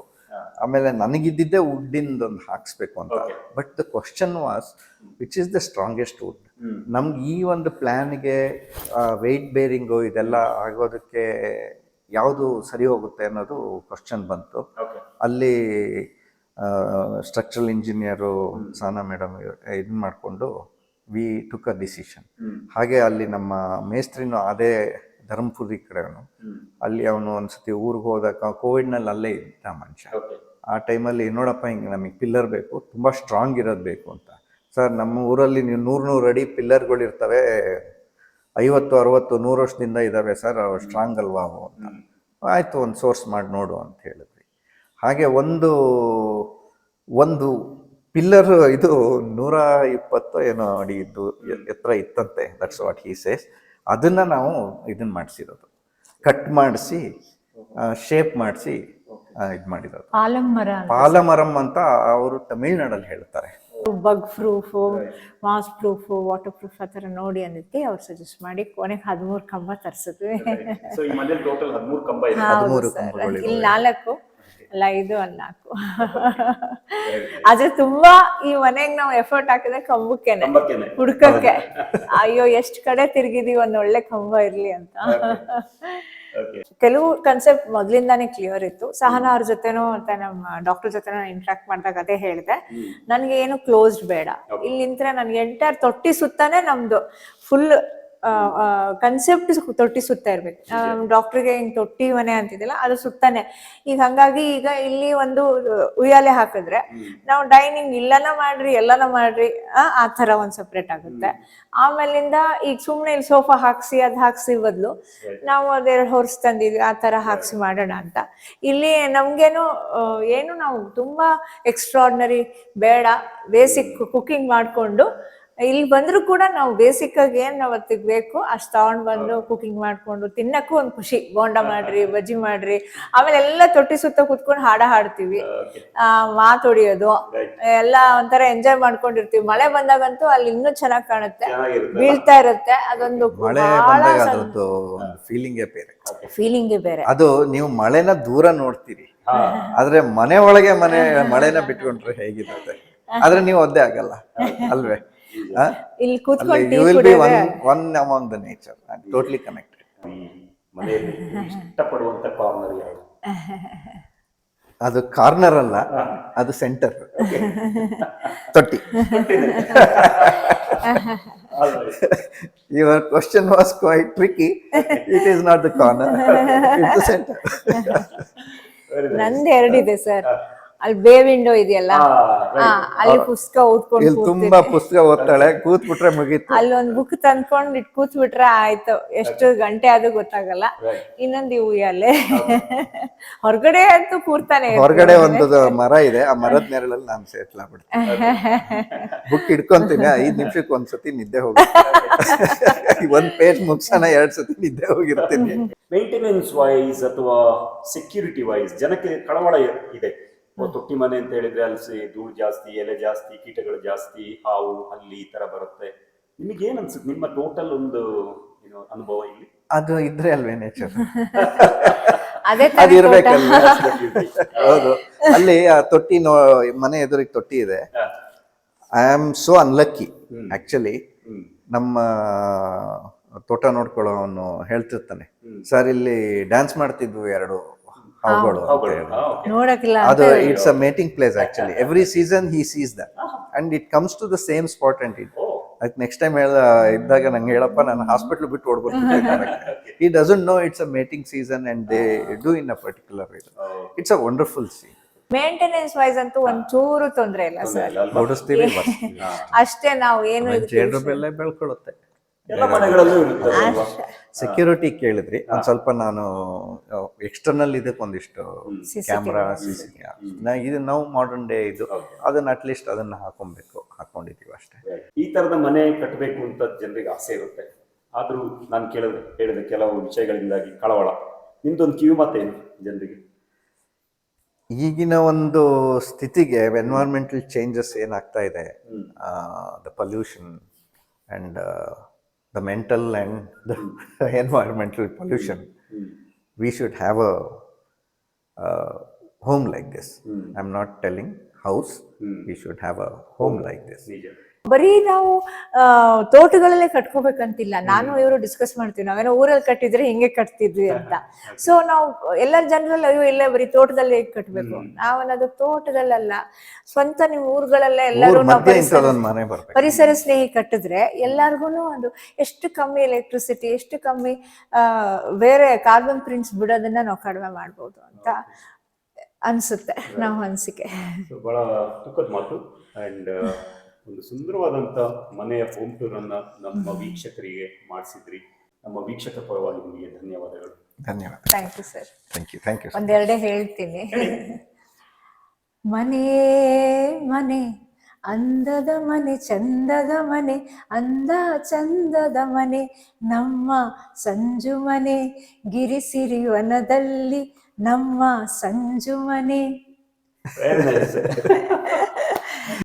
Speaker 4: ಆಮೇಲೆ ನನಗಿದ್ದಿದ್ದೆ ವುಡ್ಡಿಂದೊಂದು ಹಾಕ್ಸ್ಬೇಕು ಅಂತ. But the question was which is the strongest wood. ನಮ್ಗೆ ಈ ಒಂದು ಪ್ಲಾನ್ಗೆ ವೆಯ್ಟ್ ಬೇರಿಂಗು ಇದೆಲ್ಲ ಆಗೋದಕ್ಕೆ ಯಾವುದು ಸರಿ ಹೋಗುತ್ತೆ ಅನ್ನೋದು ಕ್ವಶನ್ ಬಂತು. ಅಲ್ಲಿ ಸ್ಟ್ರಕ್ಚರಲ್ ಇಂಜಿನಿಯರು ಸಹನಾ ಮೇಡಮ್ ಇದನ್ನ ಮಾಡಿಕೊಂಡು ವಿ ಟುಕ್ ಅ ಡಿಸಿಷನ್. ಹಾಗೆ ಅಲ್ಲಿ ನಮ್ಮ ಮೇಸ್ತ್ರಿನೂ ಅದೇ ಧರ್ಮಪುರಿ ಕಡೆಯವನು. ಅಲ್ಲಿ ಅವನು ಒಂದ್ಸತಿ ಊರಿಗೆ ಹೋದಾಗ ಕೋವಿಡ್ನಲ್ಲಿ ಅಲ್ಲೇ ಇದ್ದ ಮನುಷ್ಯ. ಆ ಟೈಮಲ್ಲಿ ನೋಡಪ್ಪ, ಹಿಂಗೆ ನಮಗೆ ಪಿಲ್ಲರ್ ಬೇಕು, ತುಂಬ ಸ್ಟ್ರಾಂಗ್ ಇರೋದು ಬೇಕು ಅಂತ. ಸರ್ ನಮ್ಮ ಊರಲ್ಲಿ ನೀವು 100 ಅಡಿ ಪಿಲ್ಲರ್ಗಳು ಇರ್ತವೆ, 50, 60, 100 ವರ್ಷದಿಂದ ಇದ್ದಾವೆ ಸರ್, ಅವು ಸ್ಟ್ರಾಂಗ್ ಅಲ್ವಾ ಅವು ಅಂತ. ಆಯಿತು, ಒಂದು ಸೋರ್ಸ್ ಮಾಡಿ ನೋಡು ಅಂತ ಹೇಳಿದ್ವಿ. ಹಾಗೆ ಒಂದು ಪಿಲ್ಲರ್ ಇದು 120 ಏನೋ ಅಡಿ ಇದ್ದು ಎತ್ತರ ಇತ್ತಂತೆ. That's what he says. ಅದನ್ನ ನಾವು ಇದನ್ನ ಮಾಡಿಸಿರೋದು, ಕಟ್ ಮಾಡಿಸಿ ಶೇಪ್ ಮಾಡಿಸಿ ಇದು ಮಾಡಿರೋದು. ಪಾಲಮರಂ ಅಂತ ಅವರು ತಮಿಳ್ನಾಡಲ್ಲಿ ಹೇಳ್ತಾರೆ.
Speaker 5: Bug proof, moss proof, water proof ಆ ಥರ ನೋಡಿ ಅಂದಿದ್ದೆ. ಅವ್ರು ಸಜೆಸ್ಟ್ ಮಾಡಿ ಕೊನೆಗೆ 13 ಕಂಬ ತರಿಸಿದ್ವಿ.
Speaker 1: ಸೊ ಈ ಮನೆಯಲ್ಲಿ ಟೋಟಲ್ 13 ಕಂಬ ಇದೆ.
Speaker 5: ಇಲ್ಲಿ 4 ಅಲ್ಲ 5 ಅಲ್ಲ 4 ಆದ್ರೆ ತುಂಬಾ ಈ ಮನೆಗ್ ನಾವು ಎಫರ್ಟ್ ಹಾಕಿದ್ರೆ ಕಂಬಕ್ಕೇನೆ ಹುಡ್ಕಕ್ಕೆ. ಅಯ್ಯೋ ಎಷ್ಟ್ ಕಡೆ ತಿರ್ಗಿದೀವಿ ಒಂದ್ ಒಳ್ಳೆ ಕಂಬ ಇರ್ಲಿ ಅಂತ. ಕೆಲವು ಕನ್ಸೆಪ್ಟ್ ಮೊದ್ಲಿಂದಾನೇ ಕ್ಲಿಯರ್ ಇತ್ತು. ಸಹನಾ ಅವ್ರ ಜೊತೆನೂ ಮತ್ತೆ ನಮ್ಮ ಡಾಕ್ಟರ್ ಜೊತೆನೂ ಇಂಟ್ರಾಕ್ಟ್ ಮಾಡಿದಾಗ ಅದೇ ಹೇಳಿದೆ, ನನ್ಗೆ ಏನು ಕ್ಲೋಸ್ಡ್ ಬೇಡ. ಇಲ್ಲಿ ನಿಂತ್ರೆ ನನ್ಗೆ ಎಂಟೈರ್ ತೊಟ್ಟಿ ಸುತ್ತಾನೆ ನಮ್ದು ಫುಲ್ ಕನ್ಸೆಪ್ಟ್ ತೊಟ್ಟಿ ಸುತ್ತ ಇರ್ಬೇಕು. ಡಾಕ್ಟರ್ಗೆ ಹಿಂಗ್ ತೊಟ್ಟಿ ಮನೆ ಅಂತಿದ್ದಿಲ್ಲ, ಅದು ಸುತ್ತಾನೆ. ಈಗ ಹಂಗಾಗಿ ಈಗ ಇಲ್ಲಿ ಒಂದು ಉಯ್ಯಾಲೆ ಹಾಕಿದ್ರೆ ನಾವು ಡೈನಿಂಗ್ ಇಲ್ಲನ ಮಾಡ್ರಿ ಎಲ್ಲನ ಮಾಡ್ರಿ ಆ ತರ ಒಂದ್ ಸಪ್ರೇಟ್ ಆಗುತ್ತೆ. ಆಮೇಲಿಂದ ಈಗ ಸುಮ್ನೆ ಇಲ್ಲಿ ಸೋಫಾ ಹಾಕ್ಸಿ ಅದ್ ಹಾಕ್ಸಿ ಬದ್ಲು ನಾವು ಅದೆರಡು ಹೊರ್ಸ್ ತಂದಿದ್ವಿ ಆ ತರ ಹಾಕ್ಸಿ ಮಾಡೋಣ ಅಂತ. ಇಲ್ಲಿ ನಮ್ಗೇನು ಏನು ನಾವು ತುಂಬಾ ಎಕ್ಸ್ಟ್ರಾರ್ಡಿನರಿ ಬೇಡ, ಬೇಸಿಕ್ ಕುಕಿಂಗ್ ಮಾಡ್ಕೊಂಡು ಇಲ್ಲಿ ಬಂದ್ರು ಕೂಡ ನಾವು ಬೇಸಿಕ್ ಆಗಿ ಏನ್ ಅವತ್ತಿಗೆ ಬೇಕು ಅಷ್ಟ್ ತಗೊಂಡ್ ಬಂದು ಕುಕಿಂಗ್ ಮಾಡ್ಕೊಂಡು ತಿನ್ನಕ್ಕೂ ಒಂದ್ ಖುಷಿ. ಬೋಂಡ ಮಾಡ್ರಿ, ಬಜ್ಜಿ ಮಾಡ್ರಿ, ಆಮೇಲೆ ಎಲ್ಲ ತೊಟ್ಟಿ ಸುತ್ತ ಕುತ್ಕೊಂಡು ಹಾಡ್ತೀವಿ, ಮಾತೊಡಿಯೋದು ಎಲ್ಲ ಒಂಥರ ಎಂಜಾಯ್ ಮಾಡ್ಕೊಂಡಿರ್ತೀವಿ. ಮಳೆ ಬಂದಾಗಂತೂ ಅಲ್ಲಿ ಇನ್ನೂ ಚೆನ್ನಾಗ್ ಕಾಣುತ್ತೆ, ಬೀಳ್ತಾ ಇರುತ್ತೆ. ಅದೊಂದು ಫೀಲಿಂಗೇ ಬೇರೆ.
Speaker 4: ಅದು ನೀವು ಮಳೆನ ದೂರ ನೋಡ್ತೀರಿ, ಆದ್ರೆ ಮನೆ ಒಳಗೆ ಮಳೆನ ಬಿಟ್ಕೊಂಡ್ರೆ ಹೇಗಿರುತ್ತೆ. ಆದ್ರೆ ನೀವು ಒದ್ದೆ ಆಗಲ್ಲ ಅಲ್ವೇ?
Speaker 5: ಇಲ್ಲಿ ಕೂತ್ಕೊಂಡು
Speaker 4: you will be one among the nature and totally connected.
Speaker 1: ಮನೆಯಲ್ಲಿ ಇಷ್ಟಪಡುವಂತ ಕಾರ್ನರ್ ಯಾವುದು?
Speaker 4: ಅದು ಕಾರ್ನರ್ ಅಲ್ಲ, ಅದು ಸೆಂಟರ್, ತೊಟ್ಟಿ. Your question was quite tricky. It is not the corner, it's the center.
Speaker 5: ನಂದು ಎರಡಿದೆ ಸರ್. ಅಲ್ಲಿ ಬೇ ವಿಂಡೋ ಇದೆಯಲ್ಲ, ಅಲ್ಲಿ ಪುಸ್ತಕ ಓದ್ಕೊಂಡು
Speaker 4: ಇಲ್ಲಿ ತುಂಬಾ ಪುಸ್ತಕ ಓದ್ತಾಳೆ, ಕೂತ್ಬಿಟ್ರೆ ಮುಗೀತು.
Speaker 5: ಅಲ್ಲಿ ಒಂದ್ ಬುಕ್ ತಂದ್ಕೊಂಡು ಕೂತ್ಬಿಟ್ರೆ ಆಯ್ತು, ಎಷ್ಟು ಗಂಟೆ ಆದ್ರೂ ಗೊತ್ತಾಗಲ್ಲ. ಇನ್ನೊಂದು ಉಯ್ಯಾಲೆ, ಹೊರಗಡೆ ಅಂತೂ ಕೂರ್ತಾನೆ.
Speaker 4: ಹೊರಗಡೆ ಒಂದು ಮರ ಇದೆ, ಆ ಮರದ ನೆರಳಲ್ಲಿ ನಾನು ಸೇಟ್ಲ್ ಆಗ್ಬಿಡ್ತೀನಿ. ಬುಕ್ ಹಿಡ್ಕೊಂತೀನಿ, 5 ನಿಮಿಷಕ್ಕೆ ಒಂದ್ಸತಿ ನಿದ್ದೆ ಹೋಗುತ್ತೆ. ಒಂದ್ ಪೇಜ್ ಮುಗ್ಸೋಣ 2 ಸತಿ ನಿದ್ದೆ ಹೋಗಿರ್ತೀನಿ.
Speaker 1: ಮೇಂಟೆನೆನ್ಸ್ ವೈಸ್ ಅಥವಾ ಸೆಕ್ಯೂರಿಟಿ ವೈಸ್ ಜನಕ್ಕೆ ಕಳವಳ ಇದೆ. ತೊಟ್ಟಿ ಮನೆ ಅಂತ ಹೇಳಿದ್ರೆ ಅಲ್ಲಿ ಧೂಳು ಜಾಸ್ತಿ, ಎಲೆ ಜಾಸ್ತಿ, ಕೀಟಗಳು ಜಾಸ್ತಿ, ಹಾವು ಹಲ್ಲಿ ಈ ತರ ಬರುತ್ತೆ. ನಿಮಗೆ ಏನ್ ಅನ್ಸುತ್ತೆ, ನಿಮ್ಮ ಟೋಟಲ್ ಒಂದು ಅನುಭವ ಇಲ್ಲಿ?
Speaker 4: ಅದು ಇದ್ರೆ ಅಲ್ವೇ ನೇಚರ್,
Speaker 5: ಅದೇ
Speaker 4: ಇರ್ಬೇಕಲ್ವೇ? ಹೌದು. ಅಲ್ಲಿ ಆ ತೊಟ್ಟಿ ಮನೆ ಎದುರಿಗೆ ತೊಟ್ಟಿ ಇದೆ. I am so unlucky actually. ನಮ್ಮ ತೋಟ ನೋಡ್ಕೊಳ್ಳೋನು ಹೇಳ್ತಿರ್ತಾನೆ, ಸರ್ ಇಲ್ಲಿ ಡ್ಯಾನ್ಸ್ ಮಾಡ್ತಿದ್ವು 2 ಹಾವುಗಳು. ಅದು it's a mating place actually. Every season he sees that and it comes to the same spot and it. ಅದಕ್ಕೆ ನೆಕ್ಸ್ಟ್ ಟೈಮ್ ಇದ್ದಾಗ ನಂಗೆ ಹೇಳಪ್ಪ, ನಾನು ಹಾಸ್ಪಿಟಲ್ ಬಿಟ್ಟು ಓಡ್ಬಿಡ್ತೀನಿ. He doesn't know it's a mating season and they do in a particular way. It's a wonderful scene.
Speaker 5: Maintenance wise ಅಂತೂ ಒಂಚೂರು ತೊಂದ್ರೆ ಇಲ್ಲ ಸರ್.
Speaker 4: ಓಡಿಸ್ತೀವಿ
Speaker 5: ಅಷ್ಟೇ. ನಾವು ಏನು
Speaker 4: ಜೇಡ್ರ ಬೆಲೆ ಬೆಳ್ಕೊಳ್ಳುತ್ತೆ.
Speaker 1: ಎಲ್ಲ ಮನೆಗಳಲ್ಲೂ ಇರುತ್ತೆ.
Speaker 4: ಸೆಕ್ಯೂರಿಟಿ ಕೇಳಿದ್ರಿ, ಒಂದ್ ಸ್ವಲ್ಪ ನಾನು ಎಕ್ಸ್ಟರ್ನಲ್ ಇದಕ್ಕೆ ಒಂದಿಷ್ಟು ಕ್ಯಾಮ್ರಾ, ಇದು ನಾವು ಮಾಡರ್ನ್ ಡೇ ಇದು, ಅದನ್ನ ಅಟ್ಲೀಸ್ಟ್ ಅದನ್ನ ಹಾಕೊಂಡಿದೀವಿ ಅಷ್ಟೇ.
Speaker 1: ಈ ತರದ ಮನೆ ಕಟ್ಟಬೇಕು ಅಂತ ಜನರಿಗೆ ಆಸೆ ಇರುತ್ತೆ. ಆದ್ರೂ ನಾನು ಹೇಳಿದ ಕೆಲವು ವಿಷಯಗಳಿಂದಾಗಿ ಕಳವಳ. ನಿಮ್ದೊಂದು ಕಿವಿ ಮಾತೇನು ಜನರಿಗೆ?
Speaker 4: ಈಗಿನ ಒಂದು ಸ್ಥಿತಿಗೆ ಎನ್ವೈರನ್ಮೆಂಟಲ್ ಚೇಂಜಸ್ ಏನಾಗ್ತಾ ಇದೆ, the pollution and the mental and the environmental pollution, we should have a home like this. I'm not telling house, we should have a home like this.
Speaker 5: ಬರೀ ನಾವು ತೋಟಗಳಲ್ಲೇ ಕಟ್ಕೋಬೇಕಂತಿಲ್ಲ. ನಾನು ಇವರು ಡಿಸ್ಕಸ್ ಮಾಡ್ತೀವಿ, ನಾವೇನೋ ಊರಲ್ಲಿ ಕಟ್ಟಿದ್ರೆ ಹಿಂಗೆ ಕಟ್ತಿದ್ವಿ ಅಂತ. ಸೊ ನಾವು ಎಲ್ಲ ಜನರಲ್ಲಿ ಅಯ್ಯೋ ಇಲ್ಲ ಬರೀ ತೋಟದಲ್ಲಿ ಹೇಗೆ ಕಟ್ಬೇಕು, ನಾವನ್ನೋದು ತೋಟದಲ್ಲ, ಸ್ವಂತ ನಿಮ್ ಊರುಗಳಲ್ಲೇ ಎಲ್ಲರೂ ಪರಿಸರ ಸ್ನೇಹಿ ಕಟ್ಟಿದ್ರೆ ಎಲ್ಲಾರ್ಗು ಅದು ಎಷ್ಟು ಕಮ್ಮಿ ಎಲೆಕ್ಟ್ರಿಸಿಟಿ, ಎಷ್ಟು ಕಮ್ಮಿ ಬೇರೆ ಕಾರ್ಬನ್ ಪ್ರಿಂಟ್ಸ್ ಬಿಡೋದನ್ನ ನಾವು ಕಡಿಮೆ ಮಾಡ್ಬೋದು ಅಂತ ಅನ್ಸುತ್ತೆ ನಾವು ಅನ್ಸಿಕೆ.
Speaker 1: ಬಹಳ ತುಕ್ಕದ ಮಾತು. ಅಂಡ್ ಒಂದು ಸುಂದರವಾದಂಥ ಮನೆಯ ಹೋಮ್ ಟೂರ್ ಅನ್ನ ನಮ್ಮ ವೀಕ್ಷಕರಿಗೆ ಮಾಡಿಸಿದ್ರಿ. ನಮ್ಮ ವೀಕ್ಷಕ ಪರವಾಗಿ ನಿಮಗೆ ಧನ್ಯವಾದಗಳು.
Speaker 4: ಧನ್ಯವಾದ.
Speaker 5: Thank you sir.
Speaker 4: Thank you.
Speaker 5: ಒಂದೆರಡೇ ಹೇಳ್ತೀನಿ. ಮನೆ ಮನೆ ಅಂದದ ಮನೆ, ಚಂದದ ಮನೆ, ಅಂದ ಚಂದದ ಮನೆ, ನಮ್ಮ ಸಂಜು ಮನೆ, ಗಿರಿಸಿರಿ ವನದಲ್ಲಿ ನಮ್ಮ ಸಂಜು ಮನೆ.